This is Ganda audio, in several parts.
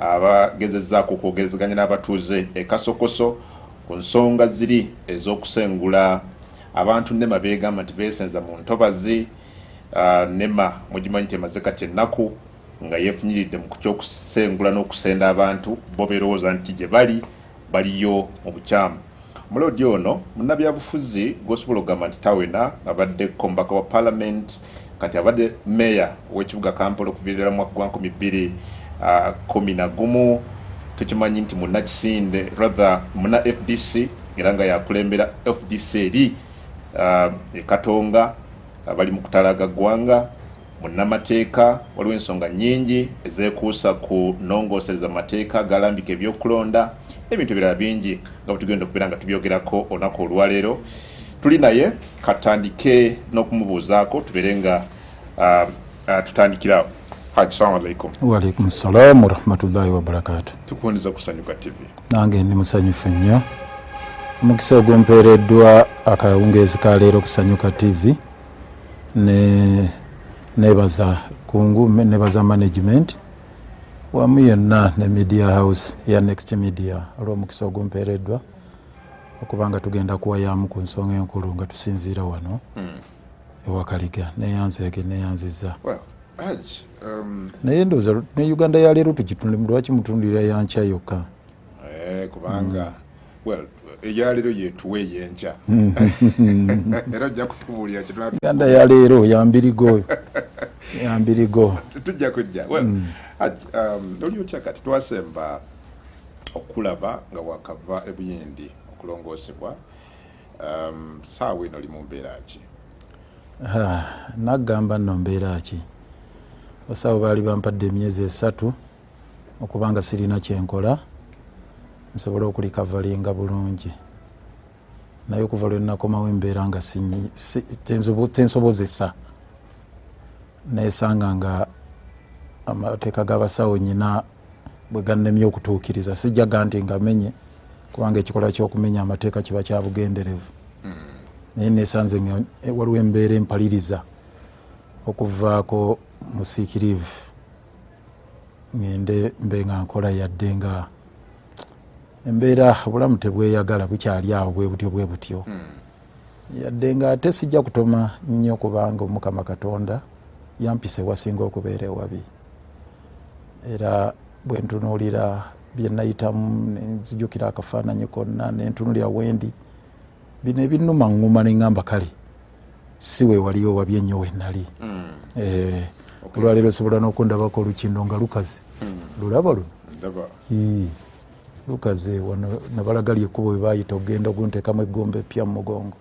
abagezezzaako okwogerezeganya n'abatuuze Kasokoso ku nsonga ziri ez'okusengula abantu NEMA beegamba nti beesenza mu ntobazi. NEMA mugimanyi temaze kati ennaku nga yeefunyiridde mu kyokusengula n'okusenda abantu bo berowooza nti gye baliyo mu bukyamu. Mulodi ono munnabyabufuzi gw'osobola okugamba nti Tawena abadde omubaka wa Parliament kati abadde meya w'ekibuga Kampala okuviirira mu mwaka gwa 2011. Tukimanyi nti munnakisinde rather munna FDC era nga yakulembera FDC eri Katonga bali mu kutalaga ggwanga. Munnamateeka waliwo ensonga nnyingi ezeekuusa ku nnongoosereza mateeka galambika ebyokulonda ebintu ebirala bingi nga bwe tugenda okubeera nga tubyogerako olunaku olwaleero. Tuli naye katandike n'okumubuuzaako tubeere nga tutandikirawo. Haji, salamu alaikum. Wa alaikum salam wa rahmatullahi wa barakatuh. Tukuwoniza ku Ssanyuka TV. Nange ndi musanyufu nnyo. Omukisa ogw'empeereddwa akawungeezi ka leero ku Ssanyuka TV nebaza kungu nebaza management wamu yonna ne media house ya Next Media olw'omukisa ogw'empeereddwa okubanga tugenda kuwayamu ku nsonga enkulu nga tusinziira wano ewakaliga neyanziza. Well, Haji, naye ndowooza ne Uganda ya leero lwaki mutundira yankya yokka? Kubanga eya leero yeetuwa ey'enkya era ojja kutubuulira Uganda ya leero yambirigo tujja kujja. Haji, oli otya kati twasemba okulaba nga wakava ebuyindi okulongoosebwa, saawa eno oli mu mbeera ki? Naggamba nno mbeera ki? Basawo baali bampadde emyezi 3 okubanga sirina kyenkola nsobola okulikavalinga bulungi, naye okuva lwe nakomawo embeera nga tensobozesa nesanga nga amateeka g'abasawo nyina bwe gannemye okutuukiriza sijjaga nti ngamenye kubanga ekikolwa ky'okumenya amateeka kiba kya bugenderevu. Naye nesanze nga waliwo embeera empaliriza okuvaako musiikirivu ngende mbe nga nkola yadde nga embeera obulamu tebweyagala bukyali awo bwe butyo yadde nga ate sijja kutoma nnyo kubanga Omukama Katonda yampise wasinga okubeera ewabi, era bwe ntunuulira bye nayitamu nenzijukira akafaananyi konna nentunulira wendi bino ebinnuma ŋŋuma ne ŋŋamba kale si we waliyo wabye nnyo we nali. Olwaleero osobola n'okundabako olukindo nga lukaze lulaba luno lukaze wano nabalagali ekkubo bwe baayita okugenda okunteekamu eggomba eppya mu mugongo.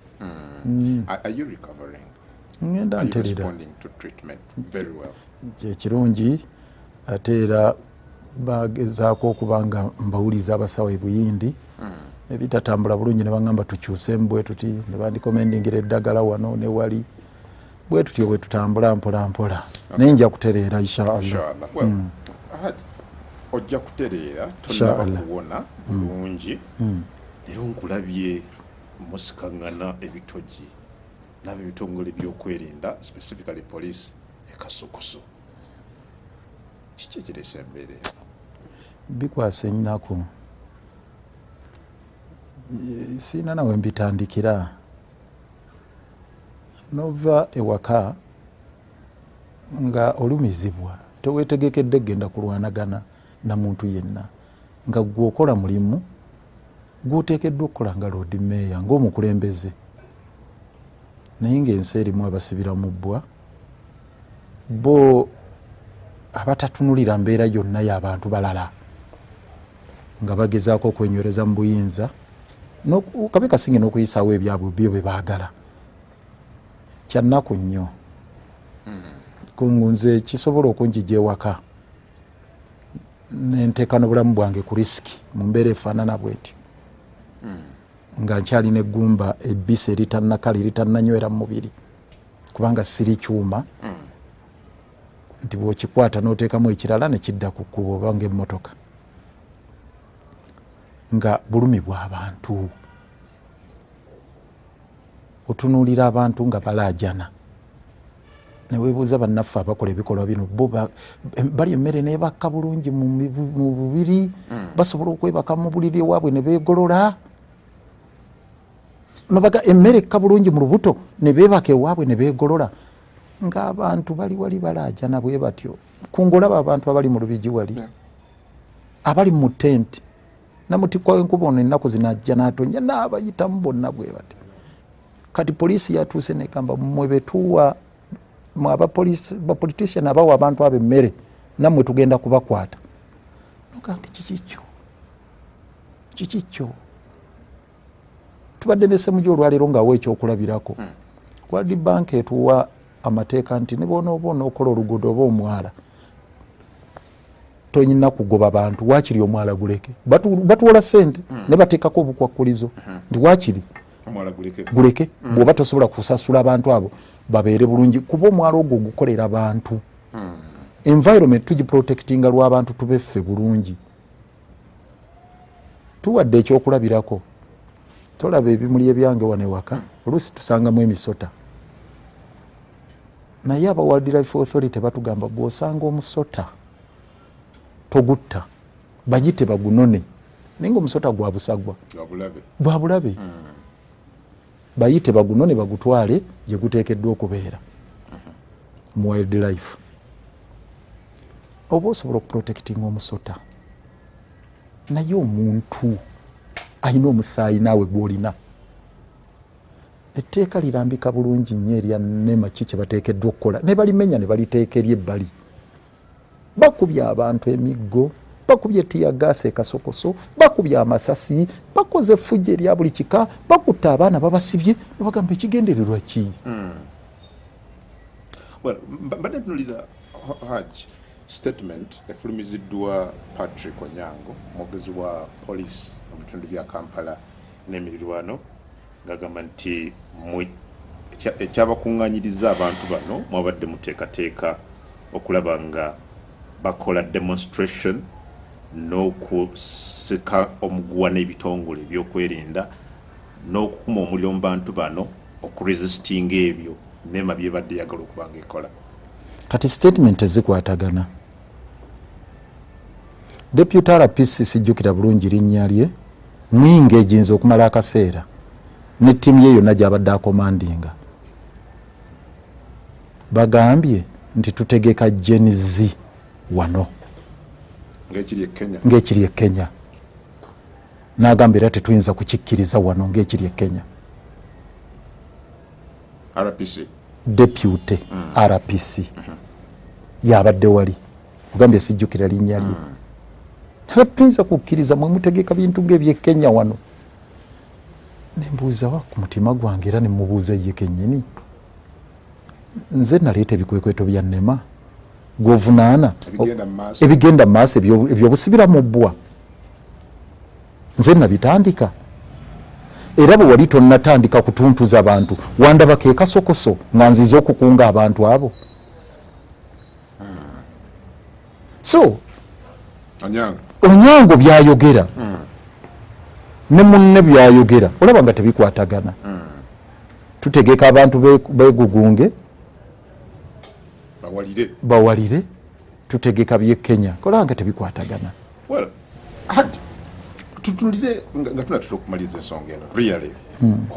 Ngenda nterera kyekirungi ate era bagezaako okuba nga mbawuliza abasawo ebuyindi ebitatambula bulungi ne baŋŋamba tukyusemu bwe tuti ne bandikomendingira eddagala wano ne wali bwe tutyo bwe tutambula mpola mpola naye nja kutereera inshallah. Ojja kutereera tonaba kuwona bulungi era nkulabye musikaŋŋana ebitogi nabo ebitongole by'okwerinda specifically police Kasokoso. Kiki ekireese embeera? Bikwasa ennaku siina nawe mbitandikira nova ewaka nga olumizibwa teweetegekedde genda kulwanagana na muntu yenna nga gwokola mulimu gwoteekeddwa okukola nga Lord Mayor ng'omukulembeze, naye ng'ensi erimu abasibira mu bbwa bo abatatunulira mbeera yonna y'abantu balala nga bagezaako okwenywereza mu buyinza kabe kasinge n'okuyisaawo ebyabwe bye baagala. Kyannaku nnyo kungunze kisobola okunjija ewaka nenteeka n'obulamu bwange ku risiki mu mbeera efaanana bwetyo nga nkyalina eggumba ebbisi eritannakala eritannanywera mu mubiri kubanga siri kyuma nti bw'okikwata n'oteekamu ekirala ne kidda ku kkubo oba ng'emmotoka nga bulumi bw'abantu. Otunuulira abantu nga balaajana newebuuza bannaffe abakola ebikolwa bino bo bali emmere nebakka bulungi mu bubiri basobola okwebaka mu buliri ewaabwe ne beegolola nobaga emmere ekka bulungi mu lubuto ne beebaka ewaabwe ne beegolola ng'abantu bali wali balaajana bwe batyo kungolaba abantu abali mu lubigi wali abali mu tenti namutikwa enkuba ono ennaku zinajja n'atonnya n'abayitamu bonna bwe bati kati poliisi yatuuse negamba mmwe betuwa bapolitician abawa abantu abo emmere nammwe tugenda kubakwata noga nti kikikyo tubadde nessemujo olwaleero ngaawo ekyokulabirako World Bank etuwa amateeka nti ne bonaoba onookola oluguudo oba omwala tonyina kugoba bantu waakiri omwala guleke batuwola ssente ne bateekako obukwakkulizo nti waakiri guleke bw'oba tosobola kusasula abantu abo babeere bulungi kuba omwala ogwo gukolera bantu environment tugiprotectinga lw'abantu tubeffe bulungi tuwadde ekyokulabirako tolaba ebimuli ebyange wano ewaka oluusi tusangamu emisota naye aba Wildlife Authority batugamba bw'osanga omusota togutta bagite bagunone naye ngaomusota gwa busagwa bwa bulabe bayite bagunone bagutwale gye guteekeddwa okubeera mu wildlife oba osobola okuprotectinga omusota naye omuntu alina omusaayi naawe gwolina etteeka lirambika bulungi nnyo erya nema ki kye bateekeddwa okukola ne balimenya ne baliteeka eri ebbali bakubya abantu emiggo bakubye tiyagaasi ekasokoso bakubye amasasi bakoze effujjo erya buli kika bakutta abaana babasibye nebagamba ekigendererwa ki mbadde tunulira Hajj statement efulumiziddwa Patrick Onyango omwogezi wa poliisi mu bitundu bya Kampala n'emirirwano ng'agamba nti ekyabakuŋŋaanyiriza abantu bano mwabadde muteekateeka okulaba nga bakola demonstration n'okusika omuguwa n'ebitongole ebyokwerinda n'okukuma omuliro mu bantu bano okuresistinga ebyo nema byebadde yagala okuba nga ekola kati statement ezikwatagana Deputy RPC sijjukira bulungi linnya lye mwinga ejinza okumala akaseera ne ttiimu ye yonna gy'abadde akomandinga bagambye nti tutegeka jenizi wano ng'ekiri e Kenya n'agamba era tetuyinza kukikkiriza wano ng'ekiri e Kenya RPC Deputy RPC yabadde wali ogambye sijjukira linnya lye tetuyinza kukkiriza mwe mutegeka bintu ng'eby'e Kenya wano nembuuza wa ku mutima gwange era nemubuuza ye kennyini nze naleeta ebikwekweto bya nnema gwovunaana ebigenda mu maaso ebyobusibira mu bbwa nze nabitandika era bwe wali tonnatandika kutuntuza abantu wandabako ekasokoso nga nziza okukunga abantu abo so Onyango byayogera ne munne byayogera olaba nga tebikwatagana tutegeka abantu begugunge bawalire tutegeka by'e Kenya olaba nga tebikwatagana tutunulire nga tunatera okumaliza ensonga eno really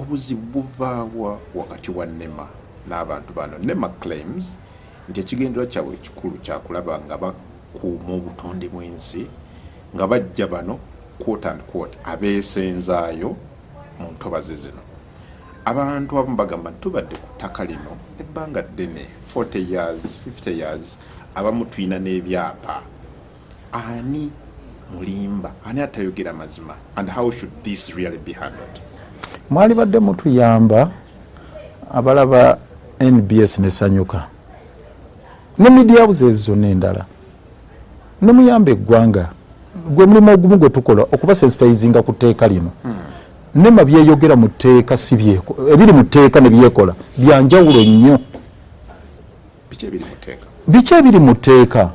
obuzibu buvaawa wakati wa nema n'abantu bano nema claims nti ekigendera kyabwe ekikulu kyakulaba nga bakuuma obutonde bw'ensi nga bajja bano quote and quote abeesenzaayo mu ntobazi zino abantu abamu bagamba nti tubadde ku ttaka lino ebbanga ddene 40 years 50 years abamu tulina n'ebyapa ani mulimba ani atayogera mazima and how should this really be handled mwali badde mutuyamba abalaba NBS nesanyuka ne media houses zonna endala ne muyamba eggwanga gwe mulimu ogumu gwe tukola okuba sensitizinga ku tteeka lino nema byeyogera mu tteeka si byeko ebiri mu tteeka ne byekola byanjawulo nnyo biki ebiri mu tteeka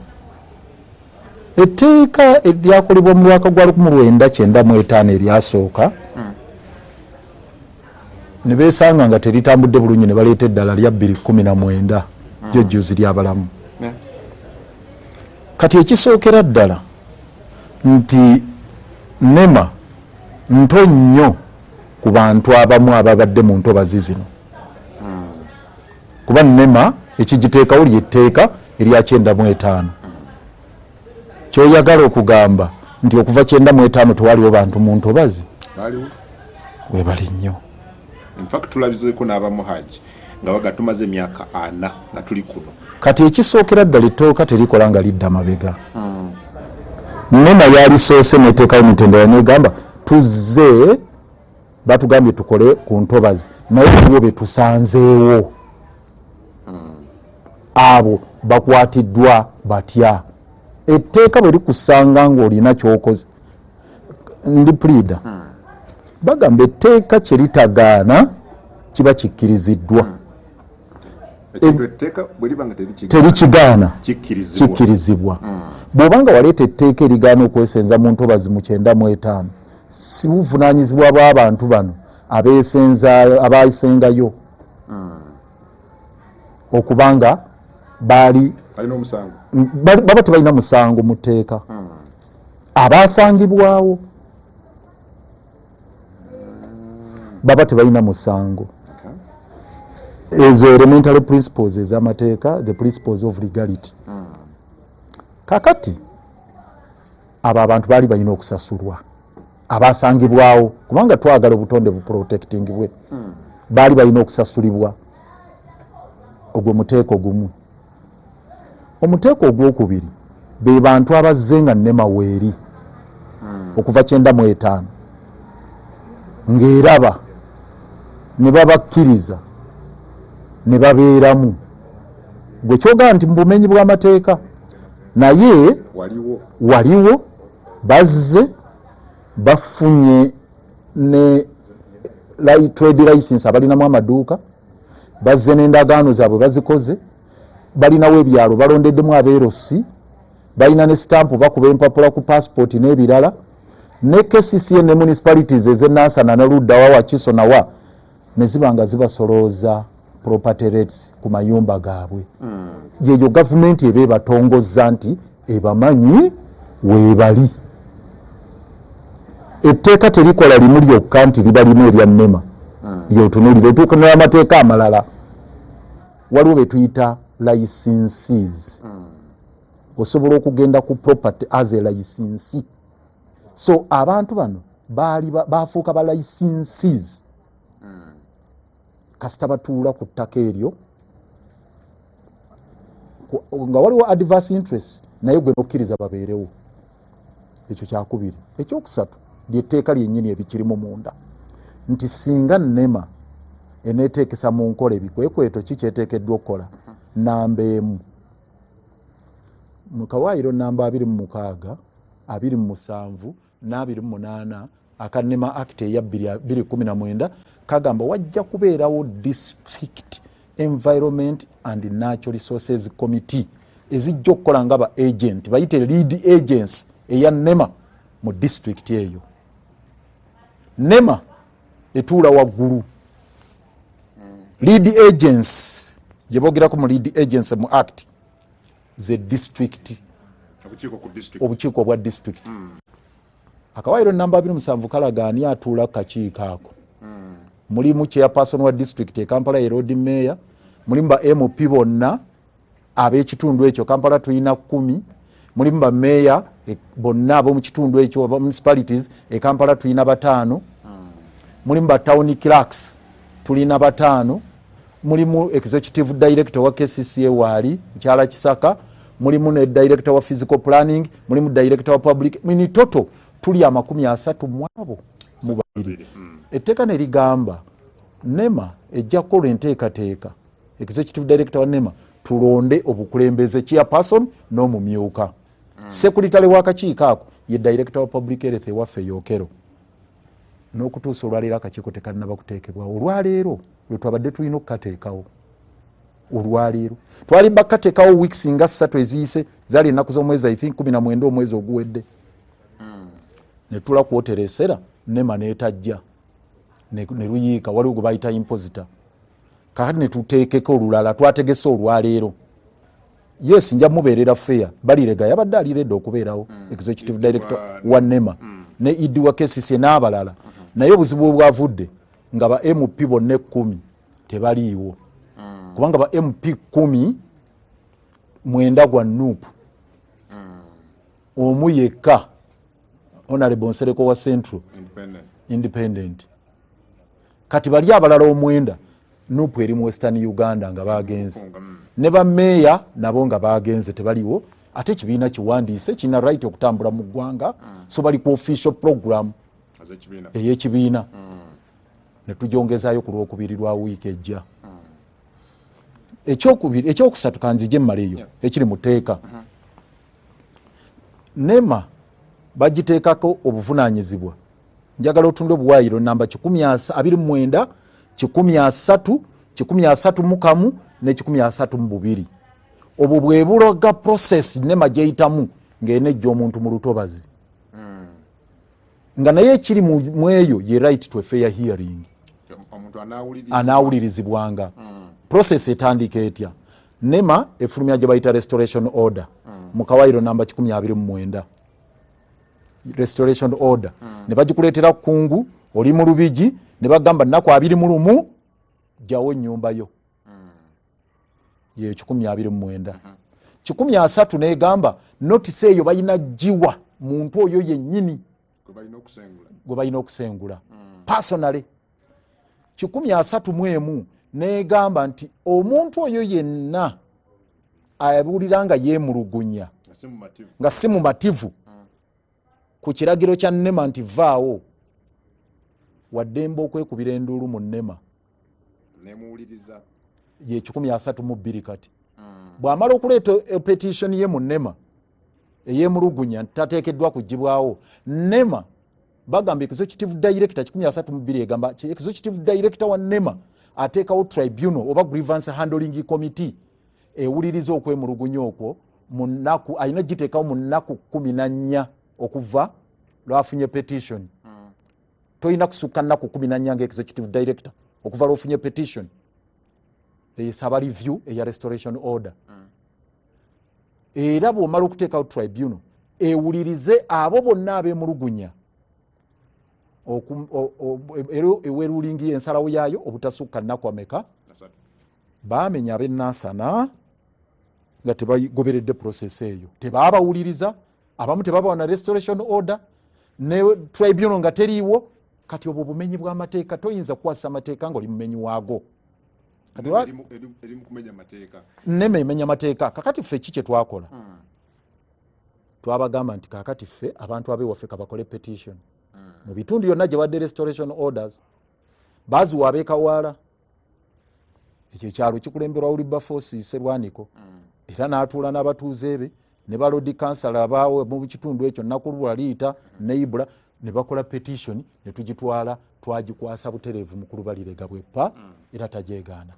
etteeka eryakolebwa mu mwaka gwa 1995 eryasooka ne beesanga nga teritambudde bulungi ne baleeta eddala lya 2019 jjojjozi ly'abalamu. Kati ekisookera ddala nti NEMA nto nnyo ku bantu abamu ababadde mu ntobazi zino. Kuba NEMA ekigiteekawo ly'etteeka erya 95. Kyoyagala okugamba nti okuva 95 tewaliwo bantu mu ntobazi? Baliwo. Webali nnyo. In fact tulabizeeko n'abamu Haji nga baga tumaze emyaka 4 nga tuli kuno. Kati ekisookera ddala ettooka terikola nga lidda mabega. NEMA yalisoose n'etteekawo emitendera negamba tuzze batugambye tukole ku ntobazi naye tuwo be tusanzeewo. Abo bakwatiddwa batya. Etteeka bwe likusanga ng'olina ky'okoze ndi pleader. Bagamba etteeka kye litagaana kiba kikkiriziddwa. Terikigaana kikkirizibwa. Bw'obanga waleeta etteeka erigaana okwesenza mu ntobazi mu 95 si buvunaanyizibwa bw'abantu bano abayisengayo okubanga baba tebalina musango mu tteeka. Abasangibwawo baba tebalina musango. Ezo elementary principles ez'amateeka, the principles of legality. Kakati abo abantu baali balina okusasulwa abasangibwawo kubanga twagala obutonde buprotectingibwe. Baali balina okusasulibwa. Ogwo muteeko gumu. Omuteeko ogwokubiri be bantu abazze nga NEMA weeri okuva 95 ng'eraba ne babakkiriza ne babeeramu. Gwe kyogaa nti mu bumenyi bw'amateeka naye waliwo bazze bafunye ne trade license abalinamu amaduuka, bazze n'endagaano zaabwe bazikoze, balinawo ebyalo balondeddemu abeerosi, balina ne stampu bakuba empapula ku passport n'ebirala, ne KCCA ne municipalities ez'Enansana ne Luddawa Wakiso nawa ne ziba nga zibasolooza property rates ku mayumba gaabwe. Yeyo gavumenti eba ebatongozza nti ebamanyi weebali. Etteeka terikola limu lyokka nti liba limu erya NEMA lyotunuulira otuukanira amateeka amalala. Waliwo be tuyita licenses. Osobola okugenda ku property as a licensee. So abantu bano bafuuka ba licenses. Kasita batuula ku ttaka eryo nga waliwo adverse interest naye gwe nokkiriza babeerewo. Ekyo kyakubiri. Ekyokusatu lyetteeka lyennyini ebikirimu munda nti singa NEMA eneeteekesa mu nkola ebikwekweto kikyeteekeddwa okukola. Namba emu mu kawaayiro namba 26, 27 n'28 aka NEMA Act eya 2019 kagamba wajja kubeerawo District Environment and Natural Resources Committee ezijja okukola nga ba agent bayite lead agents eya NEMA mu district eyo. NEMA etuula waggulu. Lead agents yebogerako mu lead agents mu act ze district obukiiko obwa district. Akawaayiro namba 27 kalaga ani atuula kakiiko ako. Mulimu chairperson wa district e Kampala road mayor, mulimu ba MP bonna ab'ekitundu ekyo Kampala tulina 10, mulimu ba mayor bonna ab'omu kitundu ekyo municipalities e Kampala tulina 5, mulimu ba town clerks tulina 5, mulimu executive director wa KCCA wali Kyala Kisaka, mulimu ne director wa physical planning, mulimu director wa public, mini toto tuli 30 mwabo mu babiri. Etteeka ne ligamba NEMA ejja kukola enteekateeka, executive director wa NEMA tulonde obukulembeze chairperson n'omumyuka. Secretary w'akakiiko ako ye director wa public health ewaffe Yokero. N'okutuusa olwaleero akakiiko tekalina kuteekebwa. Olwaleero lwe twabadde tulina okukateekawo. Olwaleero twali bakateekawo weeks nga 3 eziyise zaali ennaku z'omwezi I think 19 omwezi oguwedde. Ne tula kwotereesera NEMA n'etajja ne luyiika waliwo gwe bayita impositor. kakati ne tuteekeko olulala twategese olwaleero yes nja mubeerera fair Balirega yabadde aliredde okubeerawo executive director wa NEMA ne Idi Wakesisi n'abalala naye obuzibu bwavudde nga ba MP bonna 10 tebaliiwo kubanga ba MP 10 mwenda gwa Nuupu omu yekka Honorable Nsereko wa Central Independent kati bali abalala omwenda Nuupu eri mu Western Uganda nga bagenze ne ba meya nabo nga bagenze tebaliwo ate kibiina kiwandiise kina right okutambula mu ggwanga so bali ku official program ey'ekibiina ne tujongezaayo ku lwokubiri lwa wiiki ejja ekyokusatu kanzije mmaleeyo ekiri mu tteeka NEMA bagiteekako obuvunaanyizibwa njagala otunde obuwaayiro namba 29 130 131 ne 132 obwo bwe buloga process NEMA gyeyitamu ng'enejja omuntu mu lutobazi nga naye ekiri mu eyo ye right to a fair hearing anaawulirizibwanga process etandika etya NEMA efulumya gye bayita restoration order mu kawaayiro namba 29 restoration order ne bagikuleetera kungu oli mu Lubigi ne bagamba nnaku 21 jawo ennyumba yo ye 129 130 negamba notice eyo balina jiwa muntu oyo yennyini gwe balina okusengula personally 131 negamba nti omuntu oyo yenna ayabulira nga yemulugunya nga si mumativu ku kiragiro kya NEMA nti vaawo waddembe okwekubira enduulu mu NEMA nemuwuliriza ye 132 kati bw'amala okuleeta petition ye mu NEMA eyemulugunya tateekeddwa kugibwawo NEMA bagamba executive director 132 egamba executive director wa NEMA ateekawo tribunal oba grievance handling committee ewuliriza okwemulugunya okwo mu nnaku alina giteekawo mu nnaku 14 okuva lwafunye petition toyina kusukka nnaku 14 nga executive director okuva lwofunye petition eyesaba review eya restoration order era bw'omala okuteekawo tribunal ewulirize abo bonna abemulugunya ewerulingi ensalawo yaayo obutasukka nnaku ameka baamenya ab'ennansana nga tebagoberedde process eyo tebaabawuliriza abamu tebabawa na restoration order ne tribunal nga teriiwo kati obwo bumenyi bw'amateeka toyinza kukwasa amateeka ng'oli mumenyi waago NEMA emenya amateeka kakati ffe kiki twakola twabagamba nti kakati ffe abantu abewaffe kabakole petition mu bitundu byonna gye wadde restoration orders baziwa ab'Ekawaala ekyo ekyalo kikulemberwa Wilberforce Serwaniko era n'atuula n'abatuuze be ne balodi kansala abaawo mu kitundu ekyo Nakulwa Liita ne Ibula ne bakola petition ne tugitwala twagikwasa butereevu mukulu Balirega bweppa era tajeegaana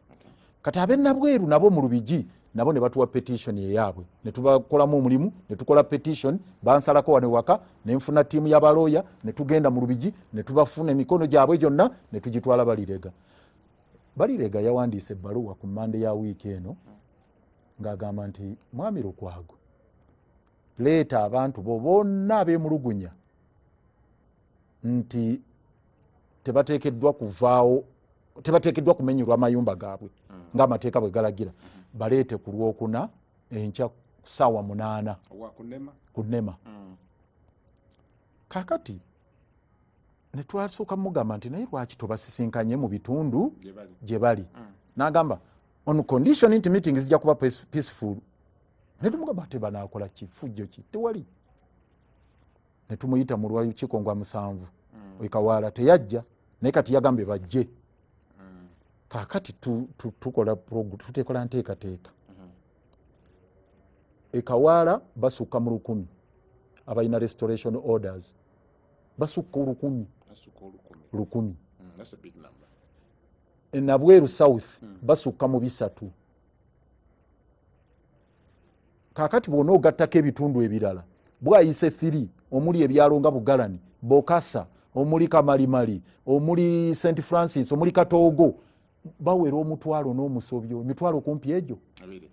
kati ab'ennabweru nabo mu Lubigi nabo ne batuwa petition eyaabwe ne tubakolamu omulimu ne tukola petition bansalako wane waka ne nfuna ttiimu y'abalooya ne tugenda mu Lubigi ne tubafuna emikono gyabwe gyonna ne tugitwala Balirega yawandiise ebbaluwa ku Mande ya wiiki eno ng'agamba nti Mwami Lukwago leeta abantu bo bonna ab'emulugunya nti tebateekeddwa kuvaawo tebateekeddwa kumenyerwa amayumba gaabwe ng'amateeka bwe galagira baleete ku Lwokuna enkya ssaawa 8 ku NEMA kakati ne twasooka mugamba nti naye lwaki tobasisinkanye mu bitundu gye bali n'agamba on condition nti meeting zijja kuba peaceful ne tumugamba tebanaakola kifujjo ki tewali ne tumuyita mu lwalukiiko ngwa 7 Ekawaala teyajja naye kati yagambye bajje kakati tukola tutekola nteekateeka Ekawaala basukka mu 1,000 abalina restoration orders basukka 1,000 that's a big number Nabweru South basukka mu 3 kakati bw'ona ogattako ebitundu ebirala bwayise 3 omuli ebyalo nga Bugalani Bokasa omuli Kamalimali omuli St Francis omuli Katoogo bawera omutwalo n'omusobyo emitwalo kumpi egyo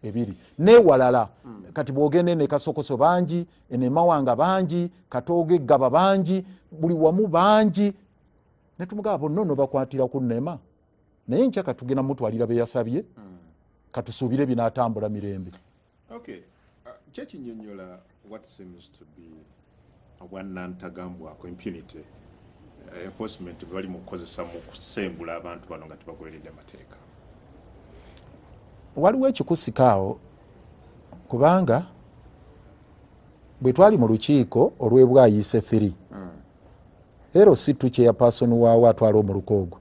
ebiri newalala kati bwogende ne Kasokoso bangi ene Mawanga bangi Katooge Gaba bangi buli wamu bangi netumugaba bonno bakwatira ku Nema naye ncha katugena mutwalira be yasabye katusuubire binatambula mirembe. Okay, kyekinyonyola what seems to be wannantagambwako impunity enforcement bali mukozesa mu kusengula abantu bano nga tebagoberedde amateeka. Waliwo ekikusikaawo kubanga bwe twali mu lukiiko olw'ebwayise 3 ero si tuche ya person waawo atwala omulukogo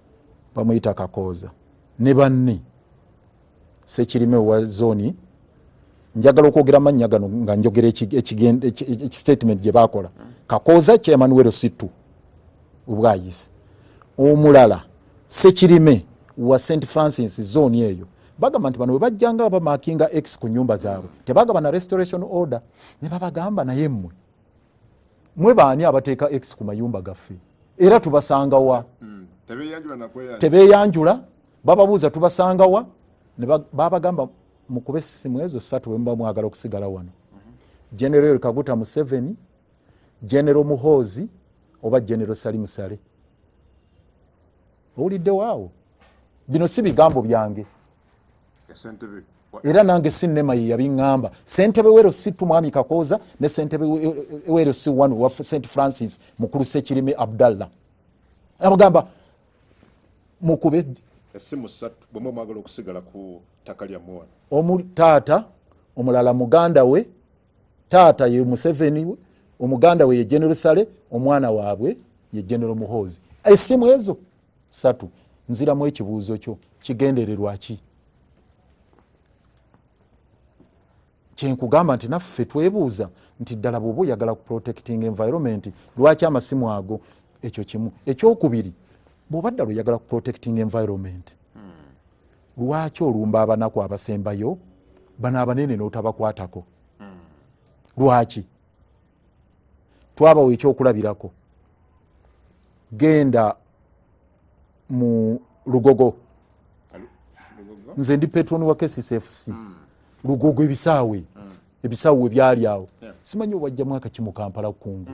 bamuyita Kakooza ne banne Sekirime wa zoni njagala okwogera amannya gano nga njogera statement gye bakola. Kakooza chairman wero situ ubwayise omulala Sekirime wa St Francis zone eyo bagamba nti bano bajjanga bamakinga X ku nyumba zaabwe tebagamba na restoration order ne babagamba naye mwe baani abateeka X ku mayumba gaffe era tubasanga wa tebeyanjula bababuuza tubasanga wa ne babagamba mukube simu ezo 3 bwe mwagala okusigala wano. General Kaguta Museveni, General Muhoozi oba General Salim Sale. Owulidde waawo bino si bigambo byange era nange sinema yabiŋŋamba. Ssentebe wero situ Mwami Kakooza ne ssentebe wero si wanu wa St Francis mukulu Sekirime Abdallah abagamba mukube esimu 3 bwe mwagala okusigala ku ttaka lya Moana. Taata omulala muganda we taata ye Museveni omuganda we ye General Sale omwana waabwe ye General Muhoozi. Esimu ezo 3 nziramu ekibuuzo kyo kigendererwa ki? Kyenkugamba nti naffe twebuuza nti ddala bw'oba oyagala ku protecting environment lwaki amasimu ago ekyo kimu. Ekyokubiri bw'oba ddala oyagala ku protecting environment lwaki olumba abanaku abasembayo bano abanene n'otabakwatako? Lwaki? Twabawo ekyokulabirako. Genda mu Lugogo. Nze ndi patron wa KCCFC. Lugogo ebisaawe byali awo. Simanyi wajja mwaka ki mu Kampala kungu.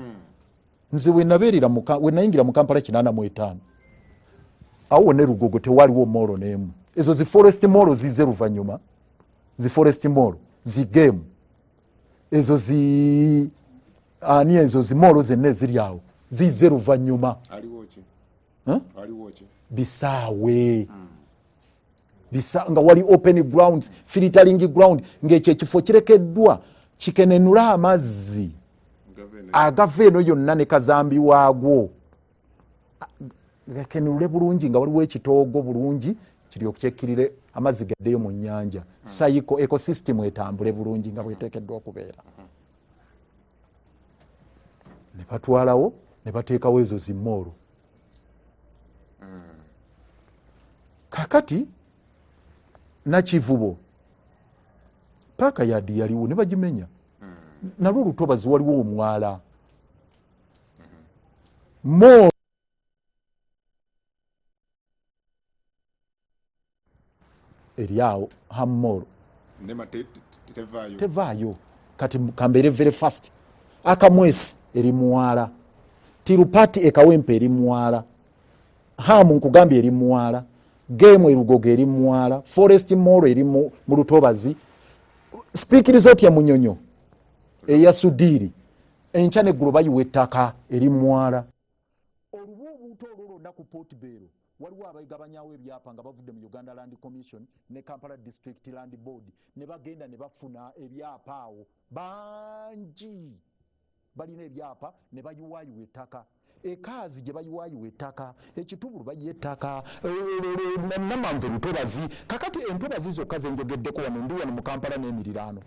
Nze we nayingira mu Kampala 85 awo ne Lugogo tewaliwo moro n'emu. Ezo zi forest moro zize luvanyuma. Zi forest moro zi game ezo ezo zi moro zenne ziri awo zize luvanyuma. Aliwoki bisaawe nga wali open grounds filtering ground ng'ekyo ekifo kirekeddwa kikenenula amazzi agava eno yonna ne kazambi waagwo gakenule bulungi nga waliwo ekitoogo bulungi kiri okukyekkirire amazzi gaddeyo mu nnyanja cycle ecosystem etambule bulungi nga bweteekeddwa okubeera. Ne batwalawo ne bateekawo ezo zimmoolo. Kakati Nakivubo paaka yadi yaliwo ne bagimenya. Nalwo Lutobazi waliwo omwala mo eriawo hammoro tevaayo kati Kambere very fast Akamwesi eri mwala Tirupati Ekawempe eri mwala Hamu nkugambye eri mwala Game Lugogo eri mwala Forest Moro eri mu Lutobazi Speak resort ya Munyonyo eya Sudiri enchane gurubayi wetaka eri mwala oluwo obuto olulonda ku Port Belo waliwo abayigabanyawo ebyapa nga bavudde mu Uganda Land Commission ne Kampala District Land Board ne bagenda ne bafuna ebyapa awo bangi balina ebyapa ne bayiwaayiwa ettaka ekaazi gye bayiwaayiwa ettaka ekitubulu bayettaka namanve Lutobazi kakati entobazi zokka ze njogeddeko wano ndi wano mu Kampala n'emiriraano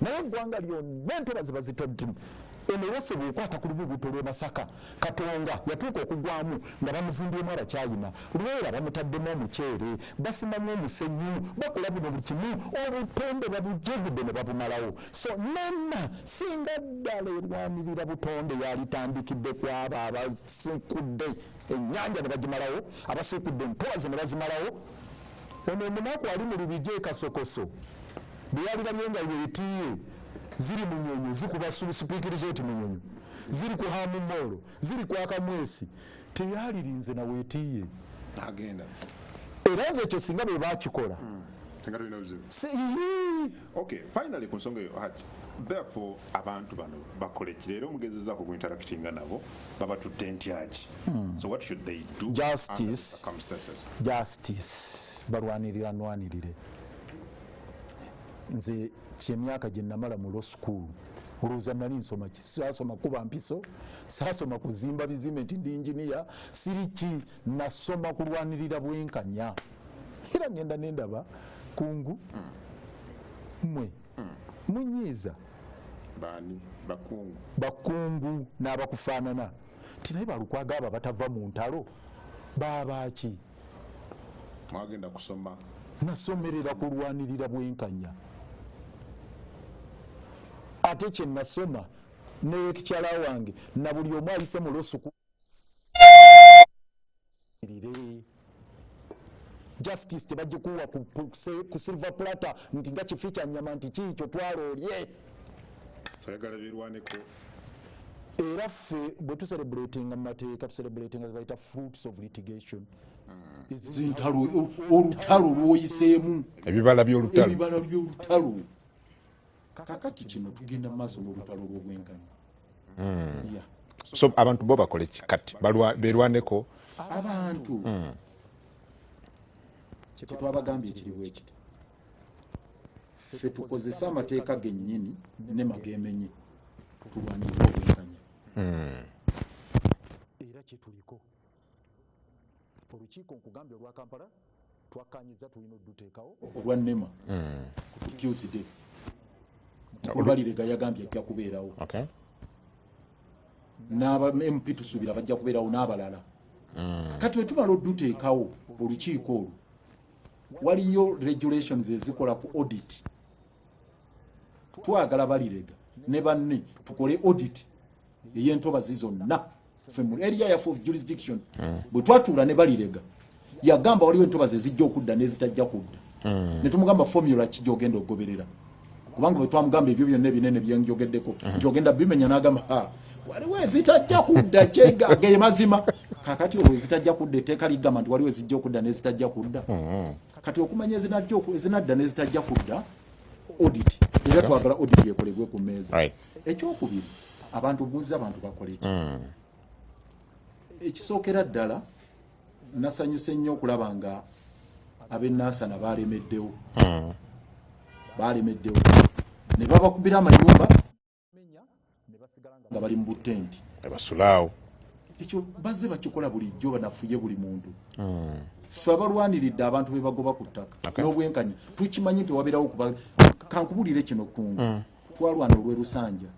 naye eggwanga lyonna entobazi bazitodde eno waffe bw'okwata ku lububuto lw'e Masaka Katonga yatuuka okugwamu nga bamuzimbyemu abakyayina Lwera bamutaddemu omuceere basimamu omusenyu bakola buno buli kimu obutonde babujegudde ne babumalawo. So nonna singa ddala erwanirira butonde yalitandikidde ku abo abasiikudde ennyanja ne bagimalawo abasiikudde entobazi ne bazimalawo ono omunaku ali mu Lubigi Kasokoso bwe yalirabye nga weetiye ziri munyonyo zikuba sipiikirizo oti munyonyo ziri ku Hamu Mall ziri ku Akamwesi teyalirinze na weetiye agenda era nze ekyo singa bwe bakikola okay finally ku nsonga eyo hati therefore abantu bano bakole kirero mugezezaako ku interactinga nabo babatudde ntyaki so what should they do justice balwanirire nze kyemyaka gye namala mu law school olowooza nali nsoma ki saasoma kuba mpiso saasoma kuzimba bizimbe nti ndi engineer siriki nasoma kulwanirira bwenkanya era ngenda nendaba kungu mwe munyiiza bani bakungu n'abakufaanana tinaye balukwaga abo batava mu ntalo baabaki mwagenda kusoma nasomerera kulwanirira bwenkanya ate kye nasoma newekikyala wange na buli omu ayise mu losuku justice tebagikuwa ku silver platter nti nga kifi kya nyama nti kiikyo twaloolye oyagala birwaneko era ffe bwe tucelebratinga mu mateeka tucelebratinga zebayita fruits of litigation zintalo olutalo lwoyiseemu ebibala by'olutalo kakati kino tugenda mu maaso n'olutalo lw'obwenkanya so abantu bo bakole kati berwaneko abantu kyetwabagambye ekiriwo ekiti ffe tukozesa amateeka gennyini ne magemenye tulwanirira obwenkanya era kyetuliko olukiiko nkugambye olwa Kampala twakkanyiza tulina odduteekawo olwa NEMA ku Tuesday Balirega yagambye ajja kubeerawo n'aba MP tusuubira bajja kubeerawo n'abalala kati wetumala odduteekawo olukiiko olwo waliyo regulations ezikola ku audit twagala Balirega ne banne tukole audit ey'entobazi zonna ffe mu area yaffe of jurisdiction bwe twatuula ne Balirega yagamba waliwo entobazi ezijja okudda n'ezitajja kudda ne tumugamba formula ki gy'ogenda okugoberera kubanga bwe twamugamba ebyo byonna ebinene byenjogeddeko nti ogenda bimenya n'agamba waliwo ezitajja kudda ge mazima kakati olwo ezitajja kudda etteeka ligamba nti waliwo ezijja okudda n'ezitajja kudda kati okumanya ezinadda n'ezitajja kudda audit era twagala audit ekolebwe ku mmeeza ekyokubiri abantu bunzi abantu bakole ki ekisookera ddala nasanyuse nnyo okulaba nga ab'ennaasana balemeddewo ne babakubira amayumba ne basigala nga bali mu butenti basulaawo ekyo bazze bakikola bulijjo banafuye buli muntu ffe abalwaniridde abantu be bagoba ku ttaka n'obwenkanya tukimanyi nti wabeerawo kankubulire kino kungu twalwana olw'e Lusanja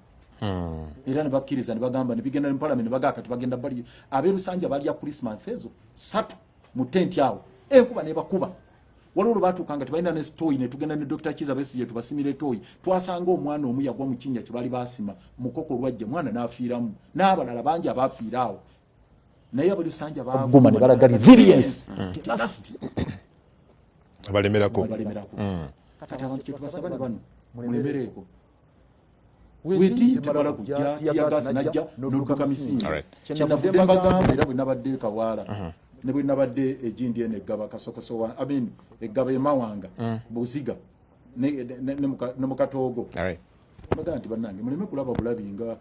era ne bakkiriza ne bagamba ne bigenda mu parliament ne bagaa kati bagenda bali ab'e Lusanja balya Christmas ezo 3 mu tenti awo enkuba ne bakuba waliwo baatuukanga tebalina ne stoyi ne tugenda ne Dr. Kiza Besigye tubasimire toyi twasanga omwana omu yagwa mu kinnya kye bali baasima mukoko lwajja mwana n'afiiramu n'abalala bangi abaafiira awo naye abali Lusanja baguma ne balaga resilience balemerako kati abantu kye tubasaba ne bano mulemereko weti tebala kujja tiyagasi najja n'oluka misingi kyenavudde mbagamba era bwe nabadde Kawaala ne bwe nabadde egindi ene eggaba Kasokoso wa eggaba emawanga Buziga ne mukatoogo bagamba nti bannange muleme kulaba bulabi nga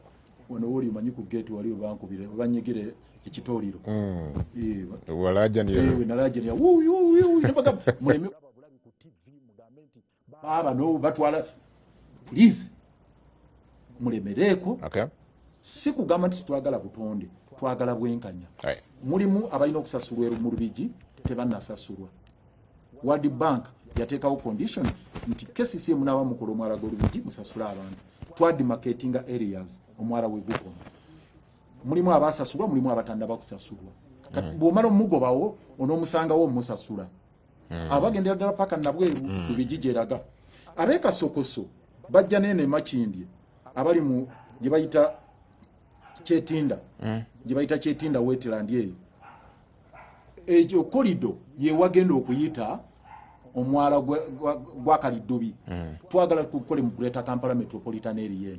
wano woli manyi ku gate wali bankubire banyegere ekitooliro nalajanira nebagamba muleme kulaba bulabi ku TV mugambe nti baba no batwala please mulemereko si kugamba nti twagala butonde twagala bwenkanya mulimu abalina okusasulwa mu Lubigi tebannasasulwa World Bank yateekawo condition nti KCCM n'abamukola omwala gw'Olubigi musasula abantu twademarcatinga areas omwala wegukoma mulimu abasasulwa mulimu abatanda bakusasulwa kati bw'omala omugobawo onoomusangawo omusasula abagendera ddala paka nabweru Lubigi gyeraga ab'e Kasokoso bajja n'ene Makindye abali mu gye bayita Kyetinda wetland eyo ekyo korido ye wagenda okuyita omwala gwa Kalidubi twagala kukole mu Greater Kampala Metropolitan Area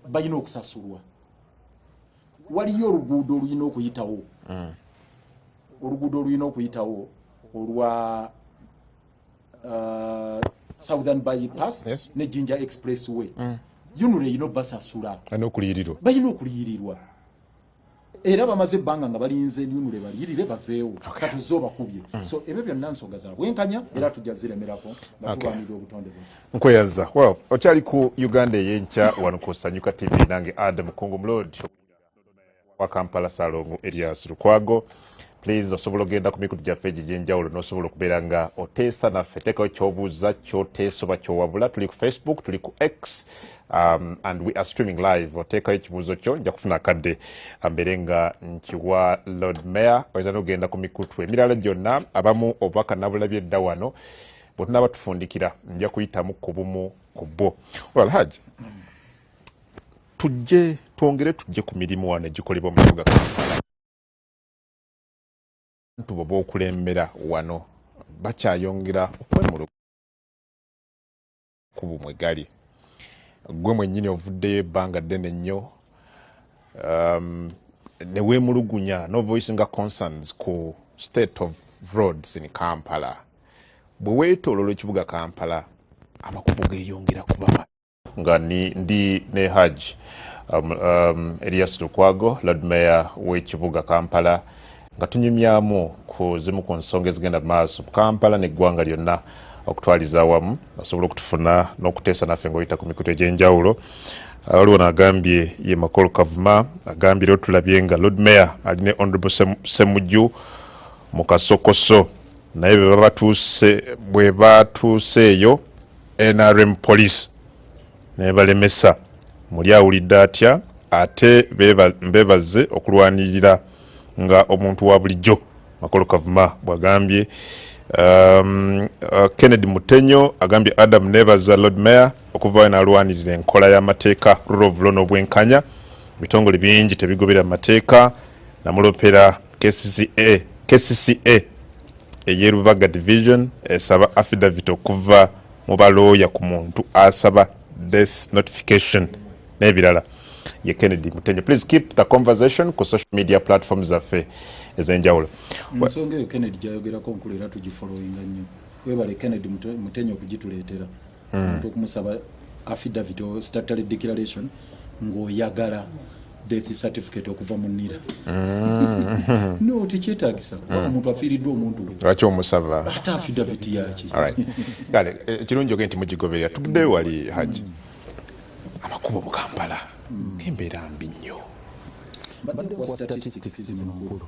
balina okusasulwa waliyo oluguudo oluyina okuyitawo olwa Southern Bypass ne Jinja Expressway yunure yino basasula balina okuliyirirwa era bamaze ebbanga nga balinze yunure baliyirire baveewo katuzo bakubye so ebyo byonna nsonga za bwenkanya era tujja ziremerako batubanira obutonde bwe nkweyaza well okyali ku Uganda ey'enkya wano ku Sanyuka TV nange Adam Kungumlod wa Kampala Salongo Elias Lukwago please osobola ogenda ku mikutu gyaffe egy'enjawulo n'osobola okubeera nga oteesa naffe teekawo ky'obuuza ky'oteesa oba ky'owabula tuli ku Facebook tuli ku X and we are streaming live oteekayo ekibuuzo kyo nja kufuna akadde mbeere nga nkiwa Lord Mayor oyinza n'ogenda ku mikutu emirala gyonna abamu obubaka nabulabye edda wano bwe tunaaba tufundikira nja kuyitamu ku bumu ku bwo well Hajj twongere tujje ku mirimu wano egikolebwa mu kibuga Kampala abantu bo b'okulembera wano bakyayongera okwemulugunya ku bumwe gali gwe mwennyini ovuddeyo ebbanga ddene nnyo ne weemulugunya no voicing concerns ku state of roads in Kampala bwe weetooloola ekibuga Kampala amakubo geeyongera kuba nga ndi ne Hajj Elias Lukwago Lord Mayor w'ekibuga Kampala nga tunyumyamu ku zimu ku nsonga ezigenda maaso Kampala n'eggwanga lyonna okutwaliza awamu osobola okutufuna n'okuteesa naffe ng'oyita ku mikutu egy'enjawulo waliwo n'agambye ye Makolo Kavuma agambye lero tulabye nga Lord Mayor ali ne Honorable Ssemujju mu kasokoso naye bwe batuuseeyo NRM police naye balemesa muli awulidde atya ate mbebaze okulwanirira nga omuntu wa bulijjo Makolo Kavuma bwagambye Kennedy Mutenyo agambye Adam nebaza Lord Mayor okuva n'alwanirira enkola y'amateeka rule of law n'obwenkanya bitongole bingi tebigobera amateeka namulopera KCCA eyerubaga division esaba affidavit okuva mu balooya ku muntu asaba death notification n'ebirala ye Kennedy Mutenyo please keep the conversation ku social media platforms zaffe ez'enjawulo nsonga eyo Kennedy gyayogerako nkulera tugifollowinga nnyo webale Kennedy Mutenyo okugituleetera omuntu okumusaba affidavit o statutory declaration ng'oyagala death certificate okuva mu nnira no tekyetaagisa omuntu afiiriddwa omuntu lwaki omusaba ate affidavit yaki kale ekirungi oge nti mugigoberera tuguddeyo wali Hajji amakubo mu Kampala embeera mbi nnyo kwa statistics zimakulu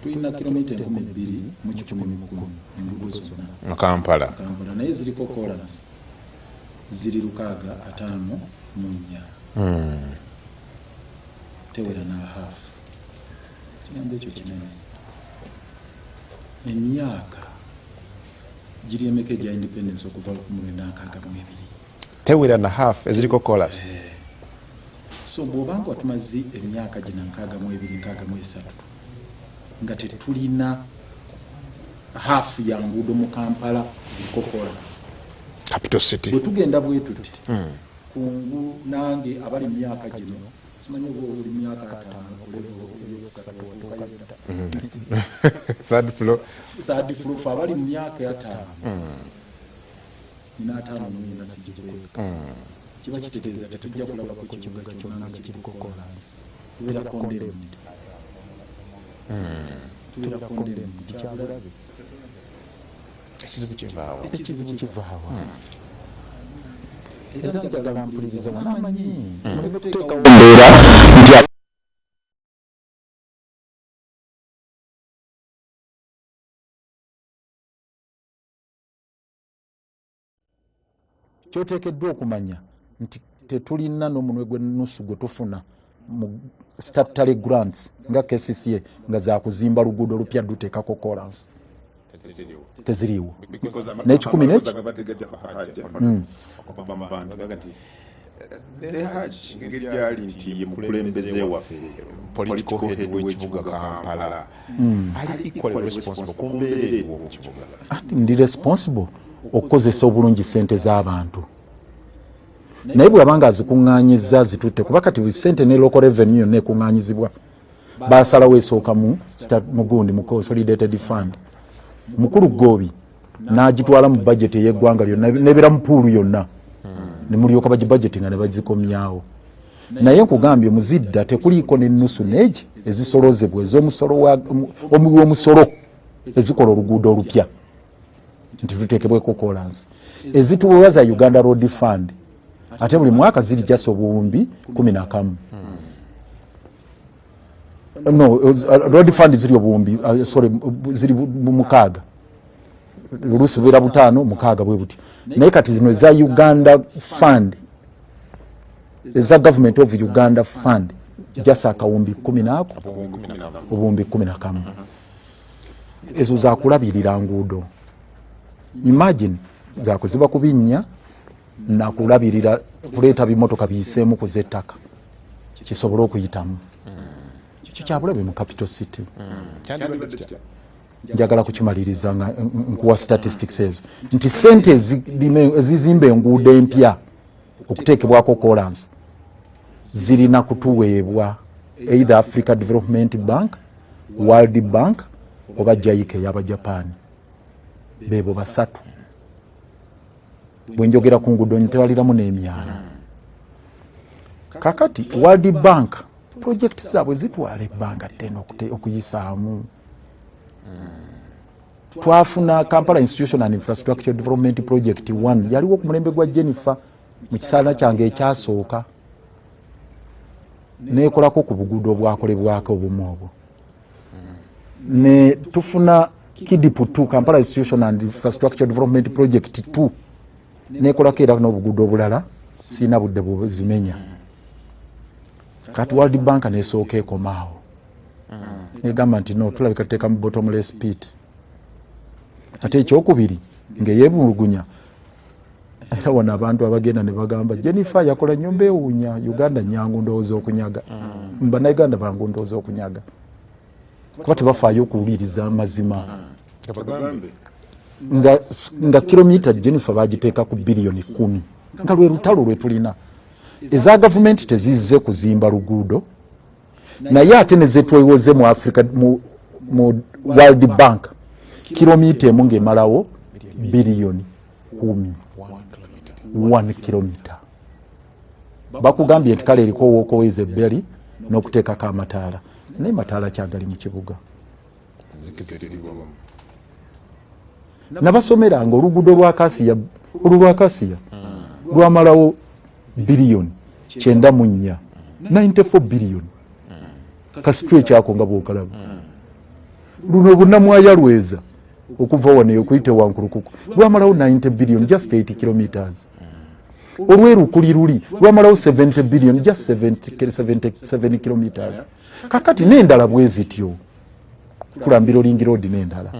tulina kilomita 2,110 enguudo zonna mu Kampala naye ziriko kolas ziri 654 tewera na half kigambo ekyo kinene emyaka giri emeka egya independence okuva ku 1962 tewera na half eziriko kolas so bw'obanga tumaze emyaka gina 62 63 nga tetulina hafu ya nguudo mu Kampala ziriko kolas capital city bwe tugenda bwe tuti kungu nange abali mu myaka gino simanyi buli myaka 5 third floor abali mu myaka ya 5 nina 5 mwenda sijikweka kiba kitegeeza tetujja kulaba ku kibuga kyonna nga kiriko kolas tubeera condemned kikyabulabe ekizibu kivaawa era njagala mpuliriza wanamanyi mbeera nti kyoteekeddwa okumanya nti tetulina n'omunwe gwenusu gwe tufuna mu statutory grants nga KCCA nga zakuzimba luguudo olupya duteekako kolas teziriiwo n'ekikumi n'eki ngeri gyali nti ye mukulembeze waffe political head w'ekibuga Kampala ali equally responsible ku mbeera eriwo mu kibuga. Ndi responsible okukozesa obulungi ssente z'abantu naye bw'abanga azikuŋŋaanyizza zitutte kuba kati ssente ne local revenue yonna ekuŋŋaanyizibwa baasalawo esooka mu gundi mu consolidated fund mukulu Goobi n'agitwala mu budget ey'eggwanga lyonna n'ebeera mu puulu yonna ne mulyoka bagibudgeti nga ne bagikomyawo naye nkugambye muzidda tekuliiko n'ennusu neegi ezisolozebwa ez'omusolo w'omusolo ezikola oluguudo olupya nti tuteekebweko kolansi ezituwewa za Uganda Road Fund ate buli mwaka ziri jasa obuwumbi 11 no Road Fund ziri obuwumbi ziri mukaaga oluusi bubeera 5 mukaaga bwe buti naye kati zino eza Uganda Fund eza Government of Uganda Fund jasa akawumbi 10 obuwumbi 11 ezo zakulabirira nguudo. Imagine zakuziba kubinnya na kulabirira kuleeta bimotoka biyiseemu kuzettaka kisobola okuyitamu kyo kyabulabe mu capital city. Njagala kukimaliriza nga nkuwa statistics ezo nti sente ezizimba enguudo empya okuteekebwako kolansi zirina kutuweebwa either Africa Development Bank, World Bank oba JICA y'Abajapani. Bebo basatu bwenjogera ku nguudo ntewaliramu n'emyala. Kakati World Bank project zaabwe zitwala ebbanga ddene okuyisaamu. Twafuna Kampala Institution and Infrastructure Development Project 1 yaliwo ku mulembe gwa Jennifer mu kisaala kyange ekyasooka neekolako ku buguudo obwakolebwako obumu obwo ne tufuna Kidipu 2 Kampala Institution and Infrastructure Development Project 2 neekolako era n'obuguudo obulala siina budde buzimenya kati World Bank neesooka ekomaawo negamba nti no tulabika tuteeka mu bottomless pit ate ekyokubiri ng'eyeebulugunya era wano abantu abagenda ne bagamba Jennifer yakola nnyumba ewuunya Uganda nyangu ndowooza okunyaga bannayuganda bangu ndowooza okunyaga kuba tebafaayo okuwuliriza amazima nga kilomita Jennifer bagiteeka ku biliyoni 10 nga lwe lutalo lwe tulina eza gavumenti tezizze kuzimba luguudo naye ate ne zetwewoze mu Africa mu World Bank kilomita emu ng'emalawo biliyoni 10 1 kilomita. Bakugambye nti kale eriko wookoweza ebberi n'okuteekako amataala naye mataala kyagali mu kibuga. Nabasomeranga oluguudo lwa Kasiya lwamalawo biliyoni 94 94 biliyoni kasitwe kyako nga bw'okalaba luno bunnamwaya lweza okuva wano okuyite wankulukuku lwamalawo 90 billion just 8 kilometers olwerukuli luli lwamalawo 70 billion just 77 kilometers kakati n'endala bwe zityo kulambira Olingi Road n'endala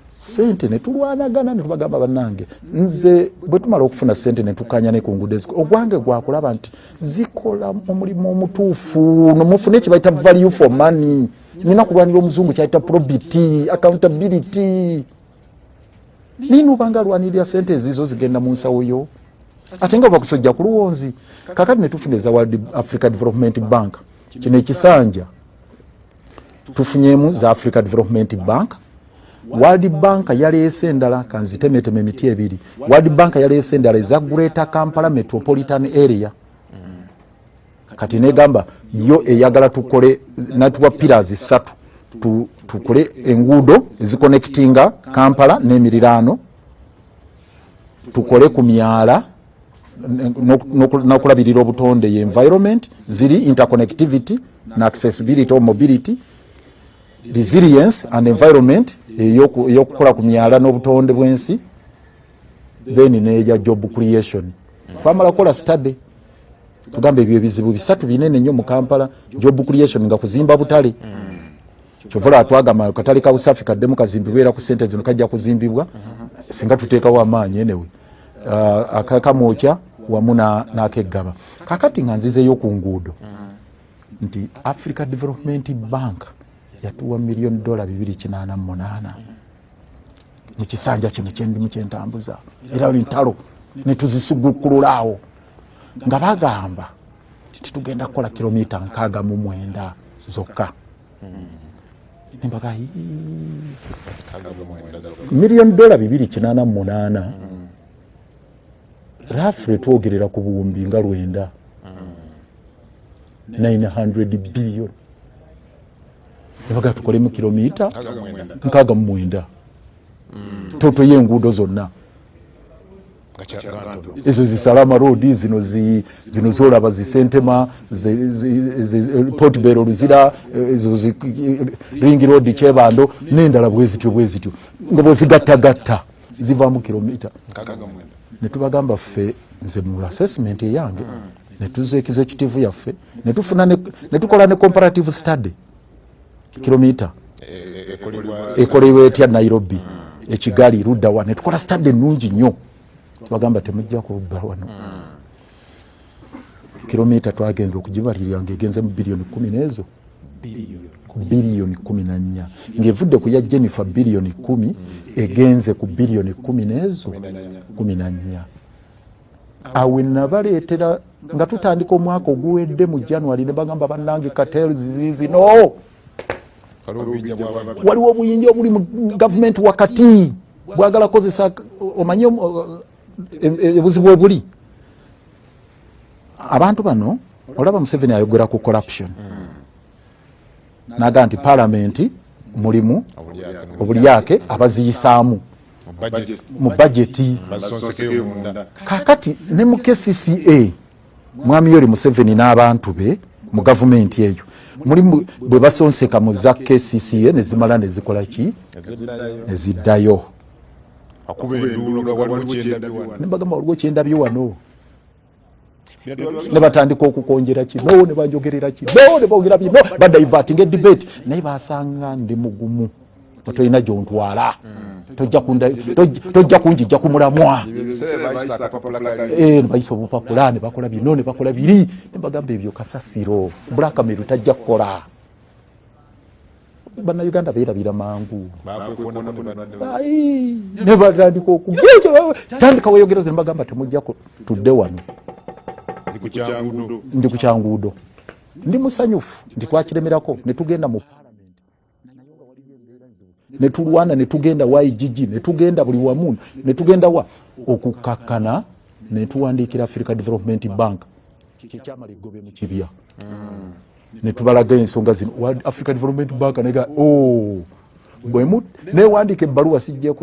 sente ne tulwanagana ne tubagamba bannange nze bwe tumala okufuna sente ne tukanya ne ku nguudo eziko ogwange gwakulaba nti zikola omulimu omutuufu nomufune ekibayita value for money nina kulwanira omuzungu kyayita probity accountability nino banga lwanirira sente ezizo zigenda mu nsawo yo ate nga bakusojja ku luwonzi kakati ne tufuneza World Africa Development Bank kino ekisanja tufunyemu za Africa Development Bank. World Bank yaleese endala kanzitemeteme emiti ebiri. World Bank yaleese endala eza Greater Kampala Metropolitan Area. Kati negamba yo eyagala tukole natuwa pillars 3 tukole enguudo eziconnectinga Kampala n'emiriraano tukole ku myala n'okulabirira obutonde ye environment ziri interconnectivity na accessibility or mobility resilience and environment eyokukola ku myala n'obutonde bw'ensi then neja job creation. Twamala kola study tugambe ebyo ebizibu bisatu binene nnyo mu Kampala job creation nga kuzimba butale kyovula atwagama katale ka usafi kaddemu kazimbibwa era ku sente zino kajja kuzimbibwa singa tuteekawo amaanyi enewe akakamwocha wamu n'akeggaba. Kakati nga nzizeyo ku nguudo nti Africa Development Bank yatuwa $2,288 mu kisanja kino kyendimu kyentambuza era ntalo ne tuzisuggukululaawo nga bagamba titugenda kukola kilomita 69 zokka. Nembaga $2,288 rafre twogerera ku buwumbi nga 900 billion. Nembaga tukole mu kilomita 69 toto y'enguudo zonna ezo zisalama road zino zolaba zisentema Portbelo Luzira ezo Ring Road Kyebando n'endala bwezityo nga bwezigattagatta zivaamu kilomita. Ne tubagamba ffe nze mu assessment eyange ne tuza executive yaffe ne tukola ne comparative study kilomita ekolebwa etya Nairobi ekigali ludda wa ne tukola study ennungi nnyo. Tubagamba temujja kulubba wano kilomita twagenda okugibalirira ng'egenze mu bilioni 10 n'ezo bilioni 14 ng'evudde ku ya Jennifer bilioni 10 egenze ku bilioni 10 n'ezo 14. Awe nabaleetera nga tutandika omwaka oguwedde mu January ne bagamba bannange cartels zino waliwo obuyinja obuli mu government wakati bwagala kozesa omanye ebuzibu obuli. Abantu bano olaba Museveni ayogera ku corruption naga nti parliament mulimu obulyake abaziyisaamu mu budgeti. Kakati ne mu KCCA mwami Yoweri Museveni n'abantu be mu gavumenti eyo mulimu bwe basonseka mu za KCCA ne zimala ne zikola ki eziddayo. Nembagamba waliwo kyendabye wano ne batandika okukonjera kino ne banjogerera kino ne boogera bino badaivatinga debate naye basanga ndi mugumu tolina gyontwala tojja kunjijja ku mulamwa bayisa obupapula ne bakola bino ne bakola biri. Nembagamba ebyo kasasiro Blackmail tajja kukola. Bannayuganda beerabira mangu ne batandika okutandika weyogera ze mbagamba temujja tudde wano ndi ku kyanguudo ndi musanyufu nti twakiremerako ne tugenda mu parliament ne tulwana ne tugenda YGG ne tugenda buli wamu ne tugenda wa okukakkana ne tuwandiikira Africa Development Bank kyamala egobe mu kibya ne tubalaga ensonga zino Africa Development Bank nega bwemu newandiika ebbaluwa sijja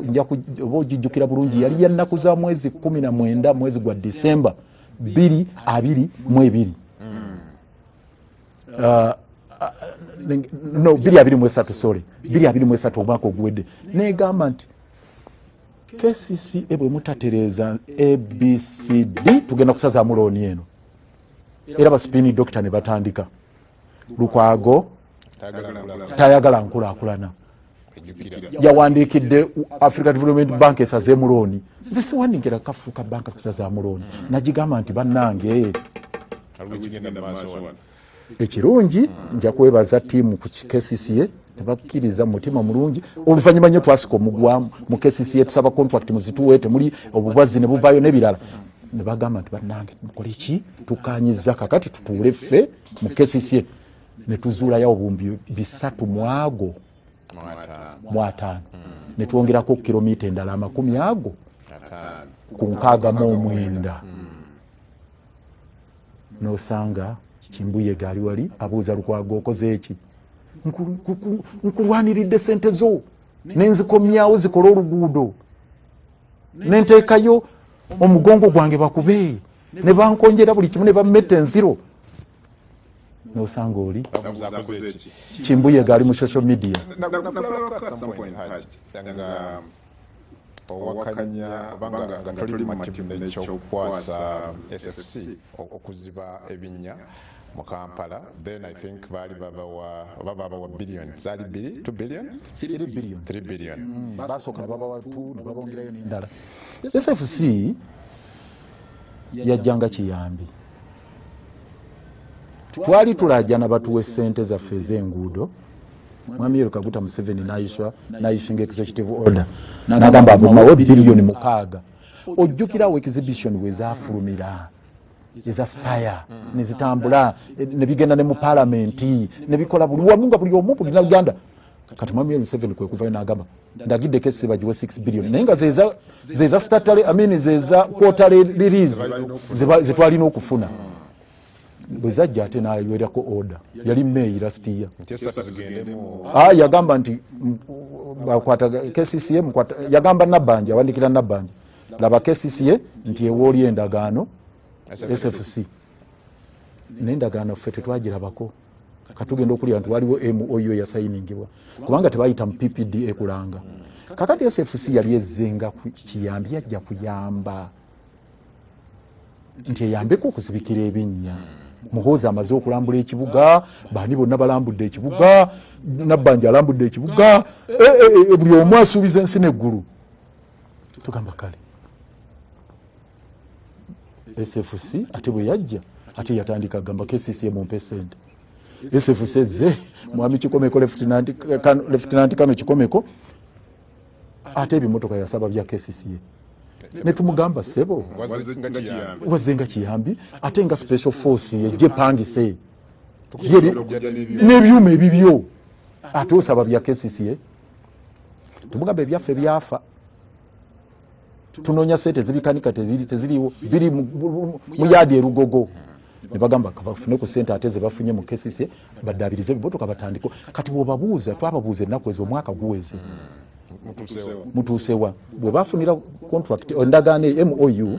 ogijjukira bulungi yali ya nnaku za mwezi 19 mwezi gwa December 2022 no 2023 sorry 2023 omwaka oguwedde negamba nti KCCA bwe mutatereza ABCD tugenda kusazaamu looni eno era baspini doctor ne batandika Lukwago tayagala nkulaakulana yawandiikidde Africa Development Bank esazeemu looni nze siwandiikira kafuuka banka kusazaamu looni nagigamba nti bannange ekirungi nja kwebaza ttiimu ku KCCA ne bakkiriza mutima mulungi oluvannyuma nnyo twasika omugwamu mu KCCA tusaba contract muzituwe temuli obubwazi ne buvaayo n'ebirala ne bagamba nti bannange mukole ki tukanyiza kakati tutuule ffe mu KCCA ne tuzuulayo obumbi 300 mu 5 ne twongerako kilomita endala 10 ku 69 nosanga Kimbuye gaali wali abuuza Lukwago okoze eki nkulwaniridde sente zo nenzikomyawo zikola oluguudo nenteekayo omugongo gwange bakube ne bankonjera buli kimu ne bammetta enziro nosanga oli Kimbuye gaali mu social media owakanya banga toli matimu n'ekyokukwasa SFC okuziba ebinnya mu Kampala. Then I think bali babawa billion zali 2 billion 3 billion basoka babawa 2 babongerayo n'endala. SFC yajjanga kiyambi. Twali tulajjana batuwe ssente zaffe ez'enguudo. Mwami Yoweri Kaguta Museveni n'ayishinga executive order n'agamba bamuwe biliyoni 6. Ojjukirawo exhibition we zaafulumira eza spire ne zitambula ne bigenda ne mu parliamenti ne bikola buli wamu nga buli omu bulina Uganda. Kati Mwami Yoweri Museveni kwe kuvayo n'agamba ndagidde kesi bagiwe 6 billion naye nga zeza statale zeza quarterly release zetwalina okufuna. Bwe zajja ate n'ayiwerako order yali May last year. Yagamba nti bakwata KCCA yagamba Nabbanja awandikira Nabbanja laba KCCA nti ewooli endagaano SFC n'endagaano ffe tetwagirabako katugenda okulya nti waliwo MOU yasayiningibwa kubanga tebayita mu PPDA kulanga. Kakati SFC yali ezzenga kiyambi yajja kuyamba nti eyambeko okuzibikira ebinnya. Muhoozi amaze okulambula ekibuga, baani bonna balambudde ekibuga, Nabbanja alambudde ekibuga, buli omu asuubiza ensi n'eggulu. Tugamba kale SFC ate bwe yajja ate yatandika gamba KCCA mumpe ssente. SFC ze Mwami Kikomeko Lieutenant Kano Kikomeko ate ebimotoka yasaba bya KCCA. Ne tumugamba sebo wazenga kiyambi ate nga special force yejje pangise n'ebyuma ebibyo ate osaba bya KCCA. Tumugamba ebyaffe byafa tunonya sente zibikanika teziriwo biri mu yadi erugogo. Ne bagamba kabafune ku sente ate ze bafunye mu KCCA badabirize ebimotoka batandiko. Kati wobabuuza twababuuza ennaku ezo omwaka guweze mutuusewa bwe bafunira contract endagaano MOU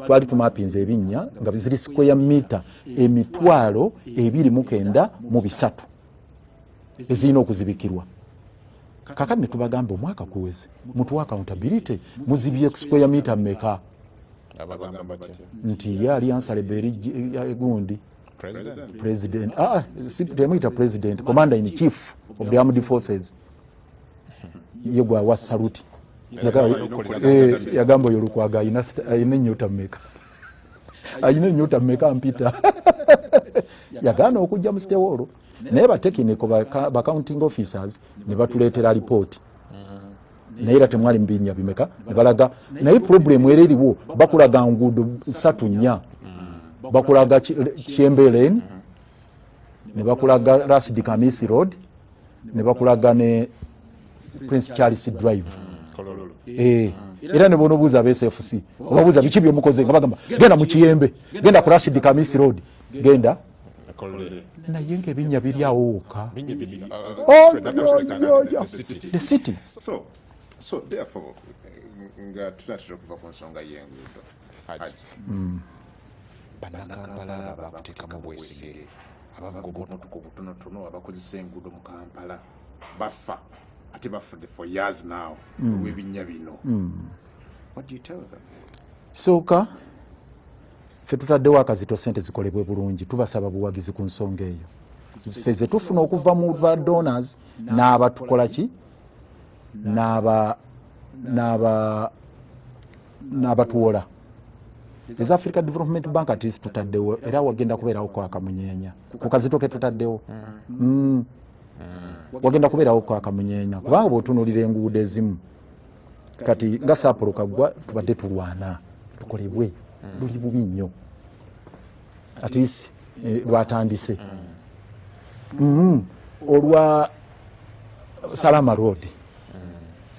twali tumapinze ebinnya nga ziri square meter 29,300 ezirina okuzibikirwa. Kakati ne tubagamba omwaka guweze mutuwa accountability muzibye square meter mmeka nti ye Alliance Egundi president temuyita president commander in chief of the armed forces yegwa wa saluti yagamba oyo Lukwago ayina ennyota mmeka mpita yagaana okujja mu Sitewolo naye batekiniko ba accounting officers ne batuleetera report naye era temwali mu binnya bimeka ne balaga naye problem era eriwo bakulaga nguudo 3-4 bakulaga Kyembelen ne bakulaga Rashid Kamisi Road ne bakulaga ne Prince Charles Drive. Era ne bonobuuza aba SFC obabuuza biki bye mukoze nga bagamba genda mu Kiyembe genda ku Rashid Kamisi Road genda naye ng'ebinnya biri awo wokka the city. So therefore nga tunatera okuva ku nsonga y'enguudo bannakampala bakuteekamu bwesige abavuga obutonotono abakozesa enguudo mu Kampala bafa ate bafudde for years now olw'ebinnya bino. What do you tell them? Sooka ffe tutaddewo akazito sente zikolebwe bulungi tubasaba buwagizi ku nsonga eyo ffe ze tufuna okuva mu ba donors n'abatukola ki n'abatuwola eza Africa Development Bank at least tutaddewo era wagenda kubeerawo kwa kamunyeenya ku kazito ke tutaddewo wagenda kubeerawo kwa kamunyeenya kubanga bw'otunuulira enguudo ezimu kati nga Saapolo Kaggwa tubadde tulwana tukolebwe luli bubi nnyo at least lwatandise olwa Salama Road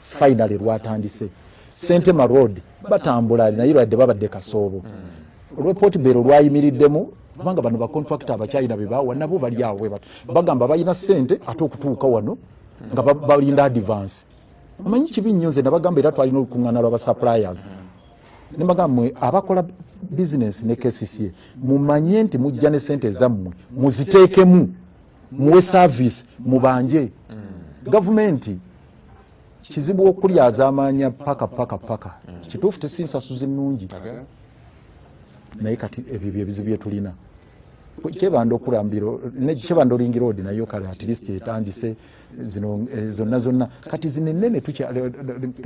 finally lwatandise Sentema Road batambula naye lwadde babadde kasoobo olw'Port Bell lwayimiriddemu kubanga bano ba contractor abakyayina be bawa nabo bali awo bagamba balina ssente ate okutuuka wano nga balinda advance. Amanyi kibi nnyo nze nabagamba era twalina olukuŋŋaana lw'aba suppliers ne bagamba mmwe abakola business ne KCCA mumanye nti mujja ne ssente zammwe muziteekemu muwe service mubanje. Gavumenti kizibu okulyaza amaanya paka kituufu tesinsasuzi nnungi naye kati ebyo bye bizibu bye tulina Kyebando kurambiro ne Kyebando ring road nayo kale at least etandise zino zonna kati zinenene tucha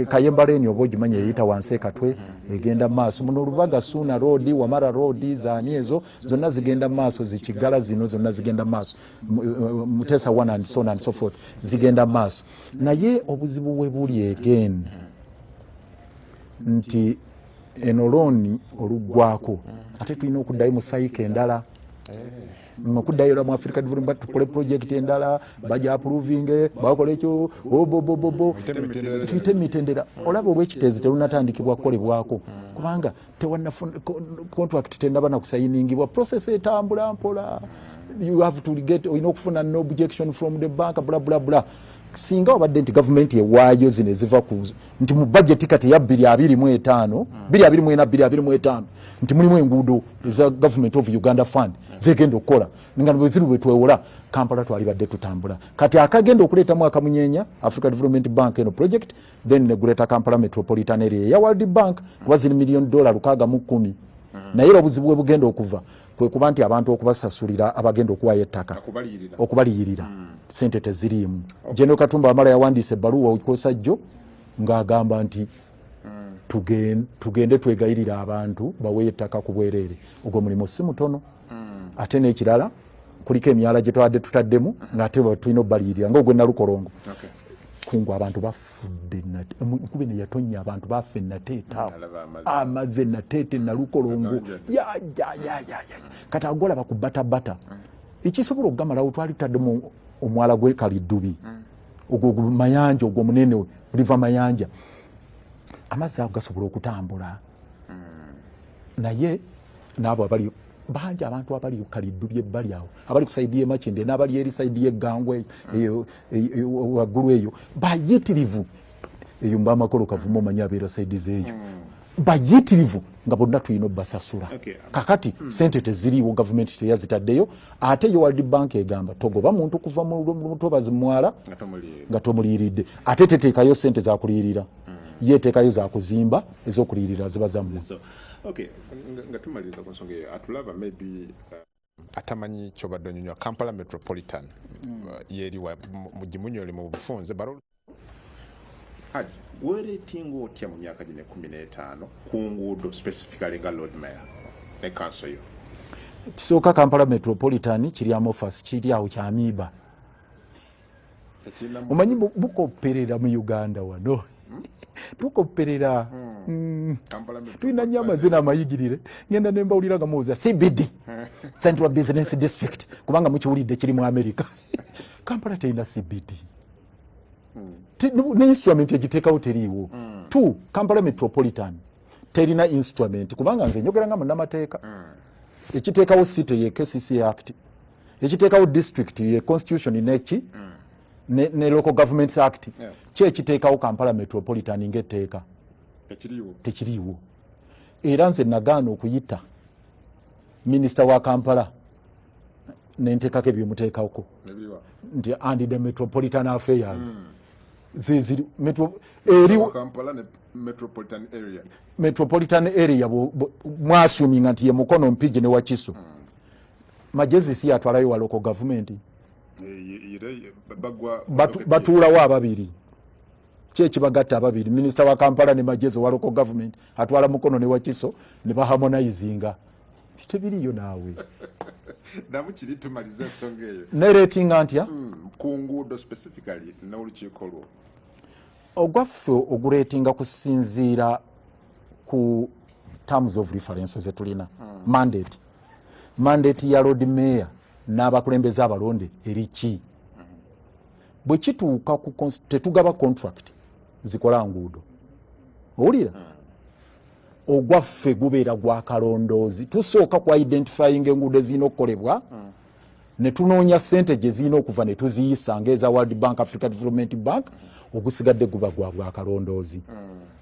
Kayemba Lane obogimanya yita wanse katwe egenda maaso muno Rubaga Suna road Wamara road zani ezo zonna zigenda maaso zikigala zino zonna zigenda maaso Mutesa 1 and so on and so forth zigenda maaso naye obuzibu we buli again nti enoloni olugwako ate tulina okuddayo mu cycle endala mukuddayo mu Africa Development tukole project endala baja approving bakola ekyo bobobobo tuyite mitendera olaba olwekitezi terunatandikibwa kukolebwako kubanga tewanafuna contract tendaba na kusayiningibwa process etambula mpola you have to get okufuna no objection from the bank bla bla bla singa obadde nti government ewaayo zine ziva ku nti mu budget kati ya 2025 2024 nti mulimu enguudo eza government of Uganda fund zegenda okukola ngano bweziru bwetwewola Kampala twalibadde tutambula kati akagenda okuleeta mwaka munyenya Africa Development Bank eno project then ne Greater Kampala Metropolitan Area ya World Bank kwazini $1 million $10 naye obuzibu bugenda okuva kwe kuba nti abantu okubasasulira abagenda okuwayo ettaka okubaliyirira sente teziriimu General Katumba amala yawandiise ebbaluwa okosajjo ng'agamba nti tugende twegayirira abantu baweyo ettaka ku bwereere ogwo mulimu si mutono ate n'ekirala kuliko emyala gye twadde tutaddemu ng'ate tulina obbaliyirira ng'ogwe Nalukolongo kungu abantu bafudde nkube ne yatonya abantu bafe nateeta amaze nateete Nalukolongo ya kati agola bakubata bata ikisobola okugamalawo twali tutaddemu omwala gwe Kaliddubi ogwo mayanja ogwo munene river mayanja amazzi ago gasobola okutambula naye n'abo abali banja abantu abali Kaliddubi ebbali awo abali kusaidia Makinde n'abali eri side y'Eggangwe waggulu eyo bayitirivu eyo mba amakolo kavumo manya abeera side zeeyo bayitirivu nga bonna tulina obbasasula kakati sente teziriiwo government teyazitaddeyo ate yo World Bank egamba togoba muntu kuva mu mutobazi mwala nga tomuliiridde ate teteekayo sente zakuliyirira yeteekayo zakuzimba ez'okuliyirira ziba zammwe nga tumaliza ku nsonga eyo atulaba maybe atamanyi kyobadde onyonywa Kampala Metropolitan yeri mugimunyole mu bufunze baro weretinga otya mu myaka gine 15 ku nguudo specifically nga Lord Mayor ne council yo kisooka Kampala Metropolitan kiri amofasi kiri awo kyamiiba omanyi bukoperera mu Uganda wano tukoperera tulina nnyo amazina amayigirire ngenda ne mbawulira gamuuza CBD Central Business District kubanga mukiwulidde kiri mu America Kampala terina CBD ne instrument egiteekawo teriiwo tu Kampala Metropolitan terina instrument kubanga nze njogera nga munnamateeka ekiteekawo city ye KCC Act ekiteekawo district ye Constitution neki ne Local Governments Act ekiteekawo Kampala Metropolitan ng'etteeka tekiriiwo era nze nagaana okuyita minisita wa Kampala nenteekako ebyomuteekako nti and the Metropolitan Affairs zeziri Kampala ne Metropolitan Area mwasuminga nti ye Mukono Mpigi ne Wakiso Majezi si atwalayo wa local government batuulawo ababiri kyekibagatta ababiri minisita wa Kampala ne Majezi wa local government atwala Mukono ne Wakiso ne baharmonizinga tebiriyo naawe namukiri tumaliza ensonga eyo ne rating antya ku nguudo specifically n'olukiiko lwo ogwaffe oguratinga kusinziira ku terms of reference zetulina mandate ya Lord Mayor n'abakulembeze abalonde eriki bwe kituuka tetugaba contract zikola nguudo owulira ogwaffe gubeera gwa kalondoozi tusooka ku identifying enguudo ezirina okukolebwa ne tunoonya ssente gye zirina okuva ne tuziyisa ng'eza World Bank Africa Development Bank ogusigadde guba gwa kalondoozi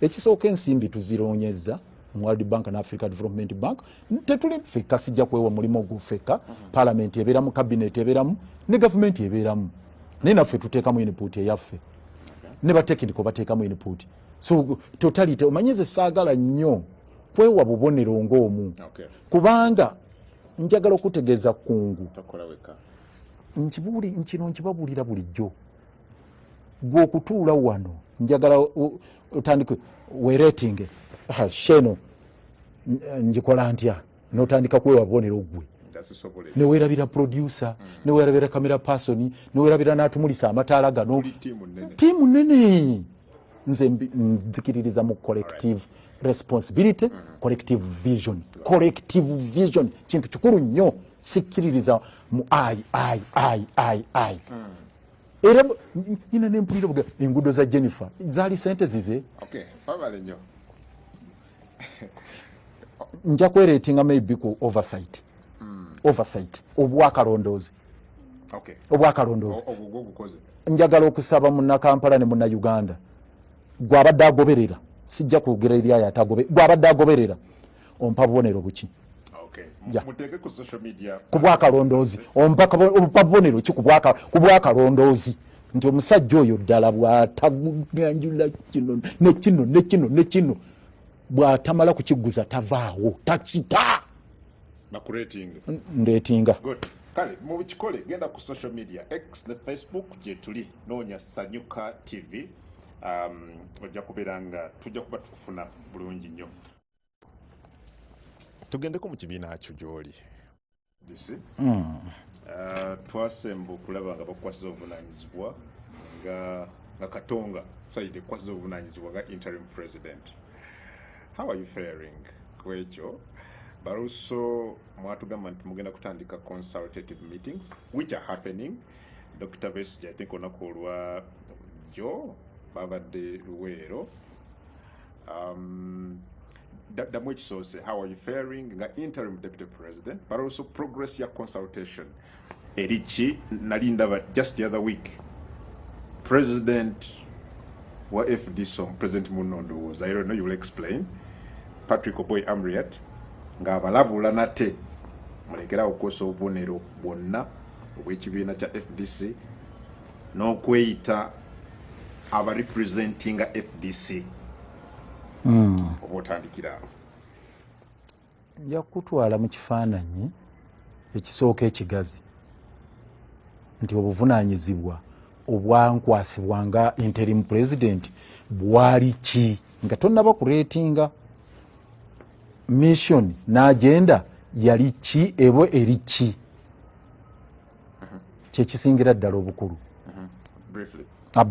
ekisooka ensimbi tuziroonyeza mu World Bank na Africa Development Bank tetuli ffekka sijja kwewa mulimu ogufekka parliament ebeeramu cabinet ebeeramu ne government ebeeramu naye naffe tuteekamu input eyaffe ne batekniko bateekamu input so totality omanyize saagala nnyo kwewa bubonero ng'omu kubanga njagala okutegeeza kungu takola weka nkino nkibabulira bulijjo gwe okutuula wano njagala otandike weeratinge sheno njikola ntya n'otandika kwewa bubonero gwe neweerabira producer neweerabira camera person neweerabira n'atumulisa amataala gano tiimu nene nze nzikiririza mu collective responsibility collective vision kintu kikulu nnyo sikkiririza mu ai era nyina nempulira buga enguudo za Jennifer zaali sente zize nja kweretinga maybe ku oversight obwakalondoozi njagala okusaba munnakampala ne munnauganda gwabadde agoberera sijja kwogera eri ayo gwabadde agoberera ompa bubonero buki ku bwakalondoozi ompa bubonero ki ku bwakalondoozi nti omusajja oyo ddala bw'ataganjula kino nekino bw'atamala kukiguza tavaawo takita ndeetinga kale mubikole genda ku social media X ne Facebook gye tuli noonya Sanyuka TV ojja kubeera nga tujja kuba tukufuna bulungi nnyo. Tugendeko mu kibiina kyo gy'oli twasemba okulaba nga bakwasiza obuvunaanyizibwa nga Katonga Saidi ekwasiza obuvunaanyizibwa nga interim president. How are you faring ku ekyo? Baruso mwatugamba nti mugenda kutandika consultative meetings which are happening. Dr. Besigye I think olunaku olwa jjo babadde Luweero. Damwe kisoose, how are you faring nga interim deputy president, but also progress ya consultation erichi nali ndaba just the other week president wa FDC president Munondo was, I don't know, you will explain, Patrick Oboy Amriat nga abalabula nate mulekera okukosa obubonero bwonna obw'ekibiina kya FDC n'okweyita aba representing FDC. Obotandikira nja kutwala mu kifaananyi ekisooka ekigazi nti obuvunaanyizibwa obwankwasibwa nga interim president bwali ki nga tonnaba kureetinga mission n'agenda yali ki ebo eri ki kyekisingira ddala obukulu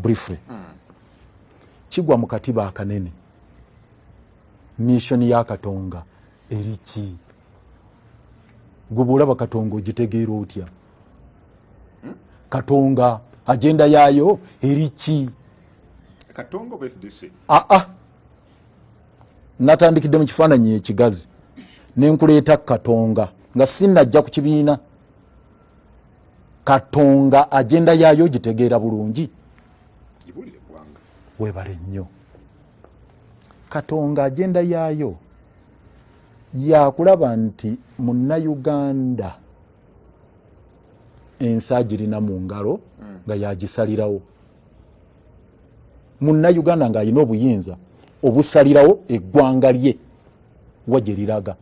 briefly kigwa mu katiba akanene mission ya Katonga eri ki gubulaba Katonga ogitegeera otya Katonga agenda yaayo eri ki Katonga BFDC natandikidde mu kifaananyi ekigazi nenkuleeta Katonga nga sinnajja ku kibiina. Katonga agenda yaayo gitegeera bulungi webale nnyo. Katonga agenda yaayo yakulaba nti munnayuganda ensi agirina mu ngalo nga yagisalirawo. Munnayuganda ng'alina obuyinza obusalirawo eggwanga lye wa gye liraga.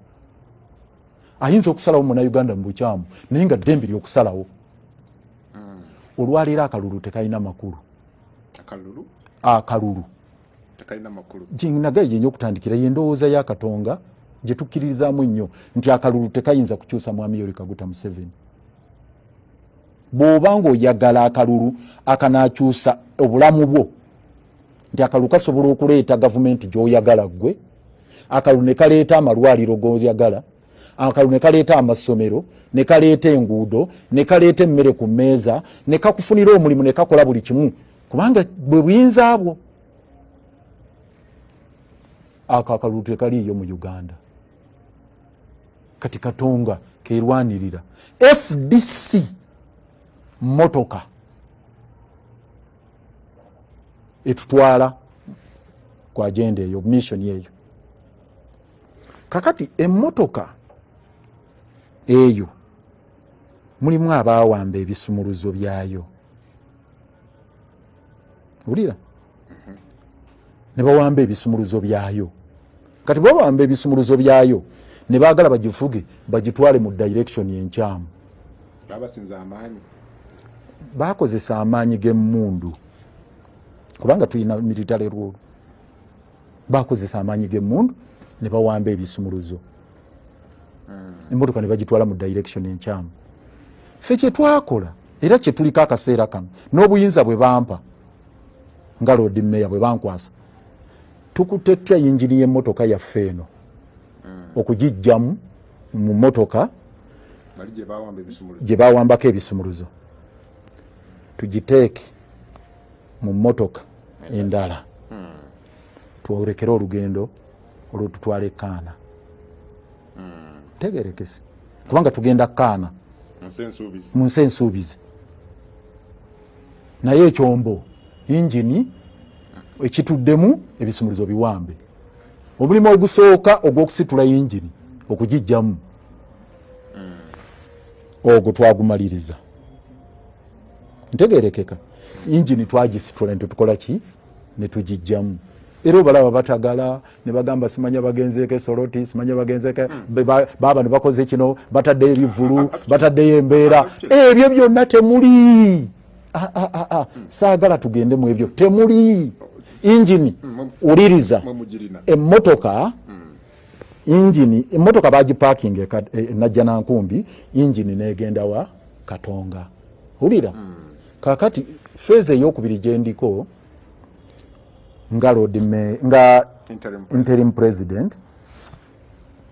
Ayinza okusalawo munnayuganda mu bukyamu naye nga ddembe ly'okusalawo. Olwaleero akalulu tekalina makulu. Akalulu tekalina makulu. Jinagaye yenye okutandikira yendowooza ya Katonga gye tukkiririzaamu ennyo nti akalulu tekayinza kukyusa mwami Yoweri Kaguta Museveni. Bw'oba ng'oyagala akalulu akanaakyusa obulamu bwo nti akalulu kasobola okuleeta gavumenti gy'oyagala ggwe, akalulu ne kaleeta amalwaliro g'oyagala, akalulu ne kaleeta amasomero, ne kaleeta enguudo, ne kaleeta emmere ku mmeeza, ne kakufunira omulimu, ne kakola buli kimu kubanga bwe buyinza bwo. Akalulu tekaliiyo mu Uganda. Kati Katonga keerwanirira. FDC motoka etutwala ku agenda eyo, mission eyo. Kakati emmotoka eyo mulimu abaawamba ebisumuluzo byayo. Ulira ne bawamba ebisumuluzo byayo. Kati bwawamba ebisumuluzo byayo ne baagala bagifuge bagitwale mu direction enkyamu. Abasinza amaanyi Bakozesa amaanyi g'emmundu kubanga tulina military rule. Bakozesa amaanyi g'emmundu ne bawamba ebisumuluzo. Emmotoka ne bagitwala mu direction enkyamu. Ffe kye twakola era kye tuliko akaseera kano n'obuyinza bwe bampa nga Lord Mayor bwe bankwasa tukutetya yingini y'emmotoka yaffe eno okugijjamu mu mmotoka gye bawambako ebisumuluzo tugiteeke mu mmotoka endala twolekere olugendo olwotutwala Kaana. Tegerekese kubanga tugenda Kaana mu nsi ensuubizi naye ekyombo yingini ekituddemu ebisumuluzo biwambe. Omulimu ogusooka ogw'okusitula yingini okugijjamu ogwo twagumaliriza. Ntegerekeka yingini twagisitula netukola ki ne tugijjamu. Era obalaba batagala ne bagamba simanya bagenzeeko Soroti simanya bagenzeeko baba ne bakoze kino bataddeyo ebivulu bataddeyo embeera ebyo byonna temuli. Saagala tugende mu ebyo temuli. Injini uliriza emmotoka injini emmotoka bagiparking najja nankumbi injini negenda wa Katonga ulira kakati feze ey'okubiri gyendiko nga Lord Mayor nga interim president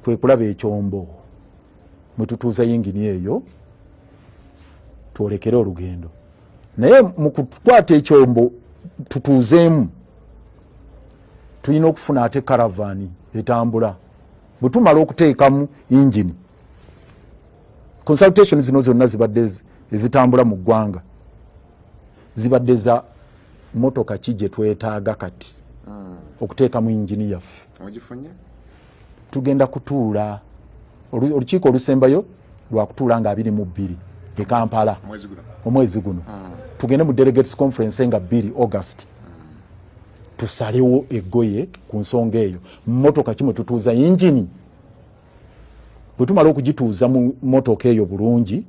kwe kulaba ekyombo mwe tutuuza yingini eyo twolekere olugendo naye mu kukwata ekyombo tutuuzeemu tulina okufuna ate karavani etambula bwe tumala okuteekamu yingini. Consultation zino zonna zibadde ezitambula mu ggwanga zibadde za motoka ki gye twetaaga kati okuteekamu yingini yaffe. Tugenda kutuula olukiiko olusembayo lwakutuula nga 22 e Kampala omwezi guno tugende mu delegates conference nga 2 August tusalewo eggoye ku nsonga eyo. Motoka kimwe tutuuza yingini bwe tumala okugituuza mu motoka eyo bulungi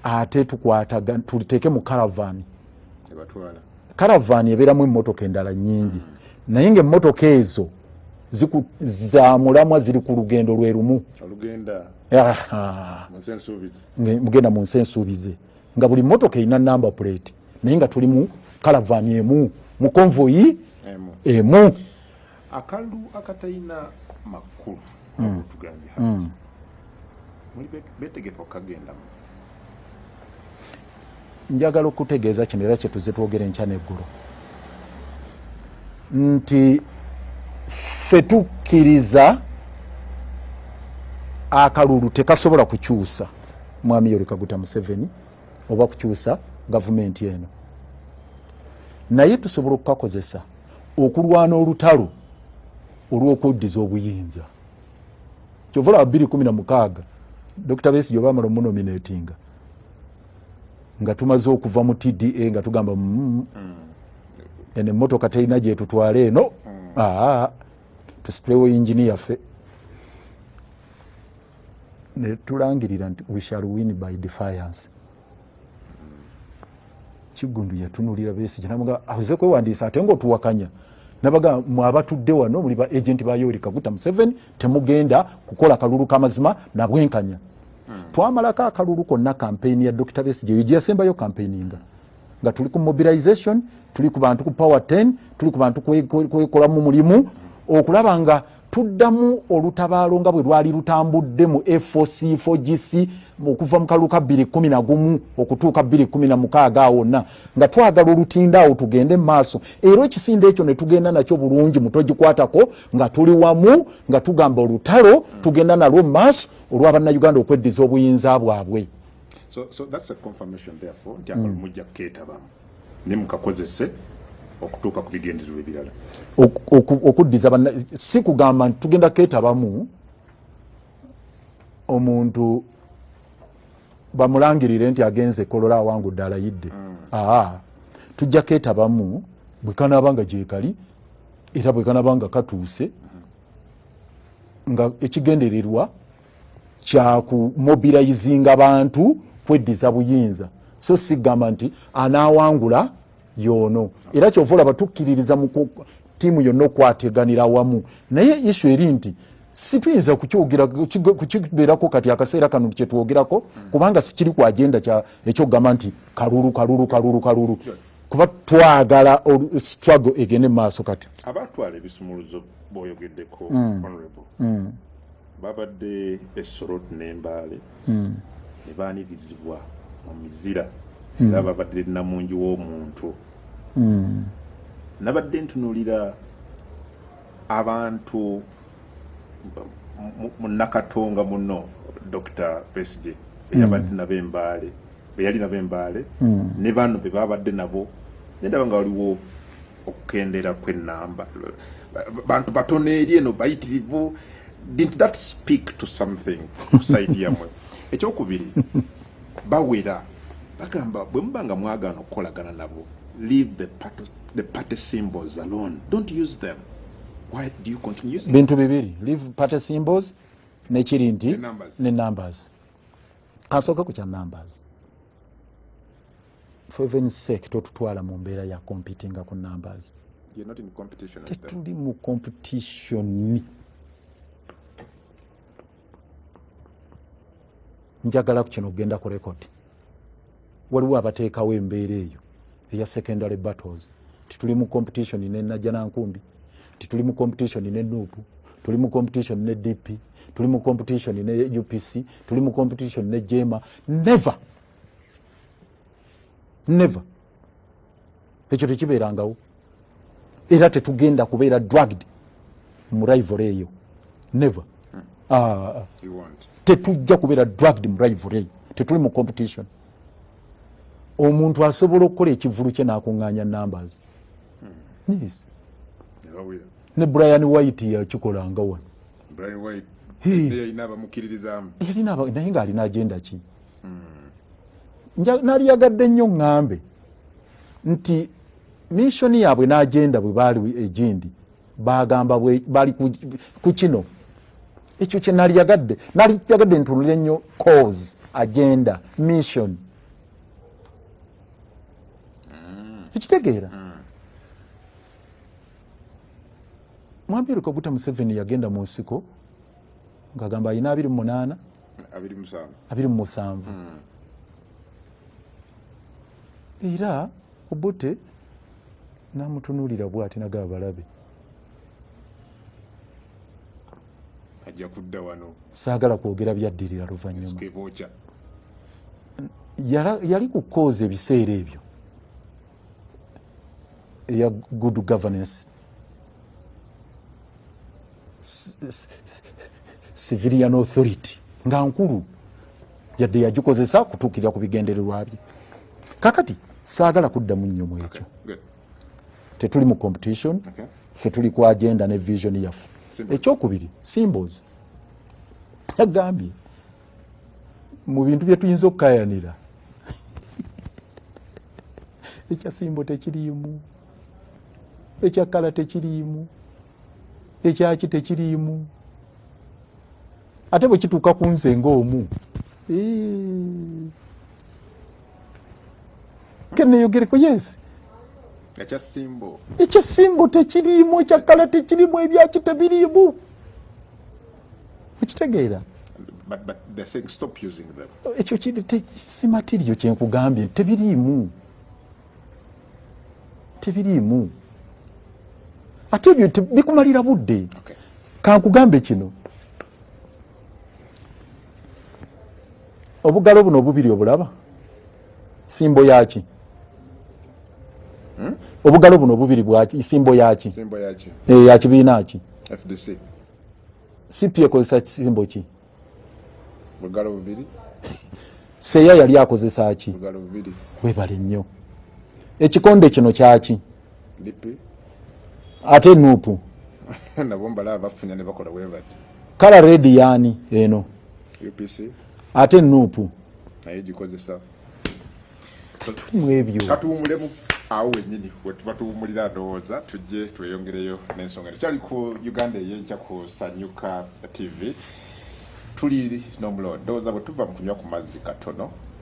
ate tukwataga tuliteeke mu karavani. Karavani ebeeramu emmotoka endala nnyingi naye ng'emmotoka ezo zaamulamwa ziri ku lugendo lwe lumu mugenda mu nsi ensuubize nga buli mmotoka erina number plate naye nga tuli mu karavani emu mu konvoyi emu. Akalulu akatalina makulu tugambye muli betegefu okagendamu. Njagala okutegeeza kino era kyetuze twogere enkya n'eggulu nti ffe tukkiriza akalulu tekasobola kukyusa Mwami Yoweri Kaguta Museveni oba kukyusa gavumenti eno naye tusobola okukakozesa okulwana olutalo olw'okuddiza obuyinza. Kyovula 2016 Dr. Besigye bamala omunominatinga nga tumaze okuva mu TDA nga tugamba ene emmotoka terina gye tutwale eno tusitulewo yingini yaffe ne tulangirira nti we shall win by defiance. Kigundu yatunulira Besigye namuga aze kwewandiisa ate ng'otuwakanya nabaga mwabatudde wano muli ba agent ba Yoweri Kaguta Museveni temugenda kukola kalulu kamazima na bwenkanya. Twamalako akalulu konna campaign ya Dr. Besigye yasembayo campaigninga nga tuli ku mobilization tuli ku bantu ku power 10 tuli ku bantu kwekola mu mulimu okulaba nga tuddamu olutabaalo nga bwe lwali lutambudde mu F4C 4GC okuva mu kaluka 2011 okutuuka 2016 awonna nga twagala olutinda awo tugende maaso era ekisinde ekyo ne tugenda nakyo bulungi mutogikwatako nga tuli wamu nga tugamba olutalo tugenda nalwo maaso olw'Abannayuganda okweddiza obuyinza bwabwe. So that's a confirmation therefore nti akalulu mujja kuketabamu ne mukakozese okutuuka ku bigendererwa ebirala okuddiza si kugamba nti tugenda ketabamu omuntu bamulangirire nti agenze kolola awangudde alayidde tujja ketabamu bwe kanaabanga gyekali era bwe kanaabanga katuuse nga ekigendererwa kya kumobilizinga abantu kweddiza buyinza so sigamba nti anaawangula yono era kyova olaba tukkiririza mu tiimu yonna okwateganira wamu naye issu eri nti situyinza kukibeerako kati akaseera kano kyetwogerako kubanga sikiri ku agenda ekyokugamba nti kalulu kuba twagala struggle egende maaso kati abatwala ebisumuluzo boyogeddeko honorable babadde Essorot n'Embaale ne baanirizibwa mu mizira era babadde namungi w'omuntu nabadde ntunuulira abantu mu Nakatonga muno Dr. Besigye eyabadde nabo Embaale beyali nabo Embaale ne bano be babadde nabo ndaba nga waliwo okukendera kw'ennamba bantu batono eri eno bayitirivu. Didn't that speak to something kusaidia yamwe? Ekyokubiri bawera bagamba bwe mubanga mwagaana okukolagana nabo leave the party symbols alone, don't use them. Why do you continue using bintu bibiri leave party symbols nekiri nti ne numbers kasooka ku kya numbers for even sake totutwala mu mbeera ya competing ku numbers. You're not in competition with them. Tetuli mu competition. Njagala ku kino ogenda ku record waliwo abateekawo embeera eyo eya secondary battles tituli mu competition ne Najjanankumbi, tituli mu competition ne Nuupu, tuli mu competition ne DP, tuli mu competition ne UPC, tuli mu competition ne Jema. Never ekyo tekibeerangawo era tetugenda kubeera dragged mu rivalry eyo. Never. Tetujja kubeera dragged mu rivalry, tetuli mu competition. Omuntu asobola okukola ekivulu kye n'akuŋŋaanya numbers. Yes. Ne Brian White yakikolanga wano. Brian White yalina abamukiririzamu. Naye ng'alina agenda ki? Naliyagadde nnyo ŋŋambe nti missoni yaabwe n'agenda bwe baali egindi bagamba bali ku kino. Ekyo kye naliyagadde ntunulire nnyo cause, agenda, mission. Ekitegeera? Mwami Kaguta Museveni yagenda mu nsiko ng'agamba alina 28 27 era Obote n'amutunuulira bw'ati nagaba balabe ajja kudda wano. Saagala kwogera byaddirira luvannyuma. Yali ku kooza ebiseera ebyo eya good governance, civilian authority nga nkulu yadde yagikozesa kutuukirira ku bigendererwa bye. Kakati saagala kuddamu nnyo mu ekyo. Tetuli mu competition, ffe tuli ku agenda ne vision yaffe. Ekyokubiri symbols. Yagambye mu bintu bye tuyinza okukayanira ekya simbo tekiriimu, ekya kala tekiriimu, ekyaki tekiriimu, ate bwe kituuka ku nze ng'omu kenneeyogereko yes ekya simbo tekiriimu, ekya kala tekiriimu, ebyaki tebiriimu. Okitegeera? But they're saying stop using them. Ekyo si material kyenkugambye, tebiriimu. Ate ebyo bikumalira budde. Kankugambe kino. Obugalo buno obubiri obulaba simbo yaki? Obugalo buno obubiri bwaki simbo yaki? Ya kibiina ki? FDC. CP ekozesa simbo ki? Bugalo bubiri. Seya yali akozesa ki? Bugalo bubiri. Webale nnyo. Ekikonde kino kyaki? DP. Ate Nuupu. Nabo mbala bafunya ne bakola webati. Kala red yani eno. UPC. Ate Nuupu. Naye gikozesa. Tuli mu ebyo. Katuwumulemu awo wenyini wetuba tuwumulira ndowooza tujje tweyongereyo n'ensonga tukyali ku Uganda ey'enkya ku Sanyuka TV tuli n'omulondo ndowooza bwe tuva mu kunywa ku mazzi katono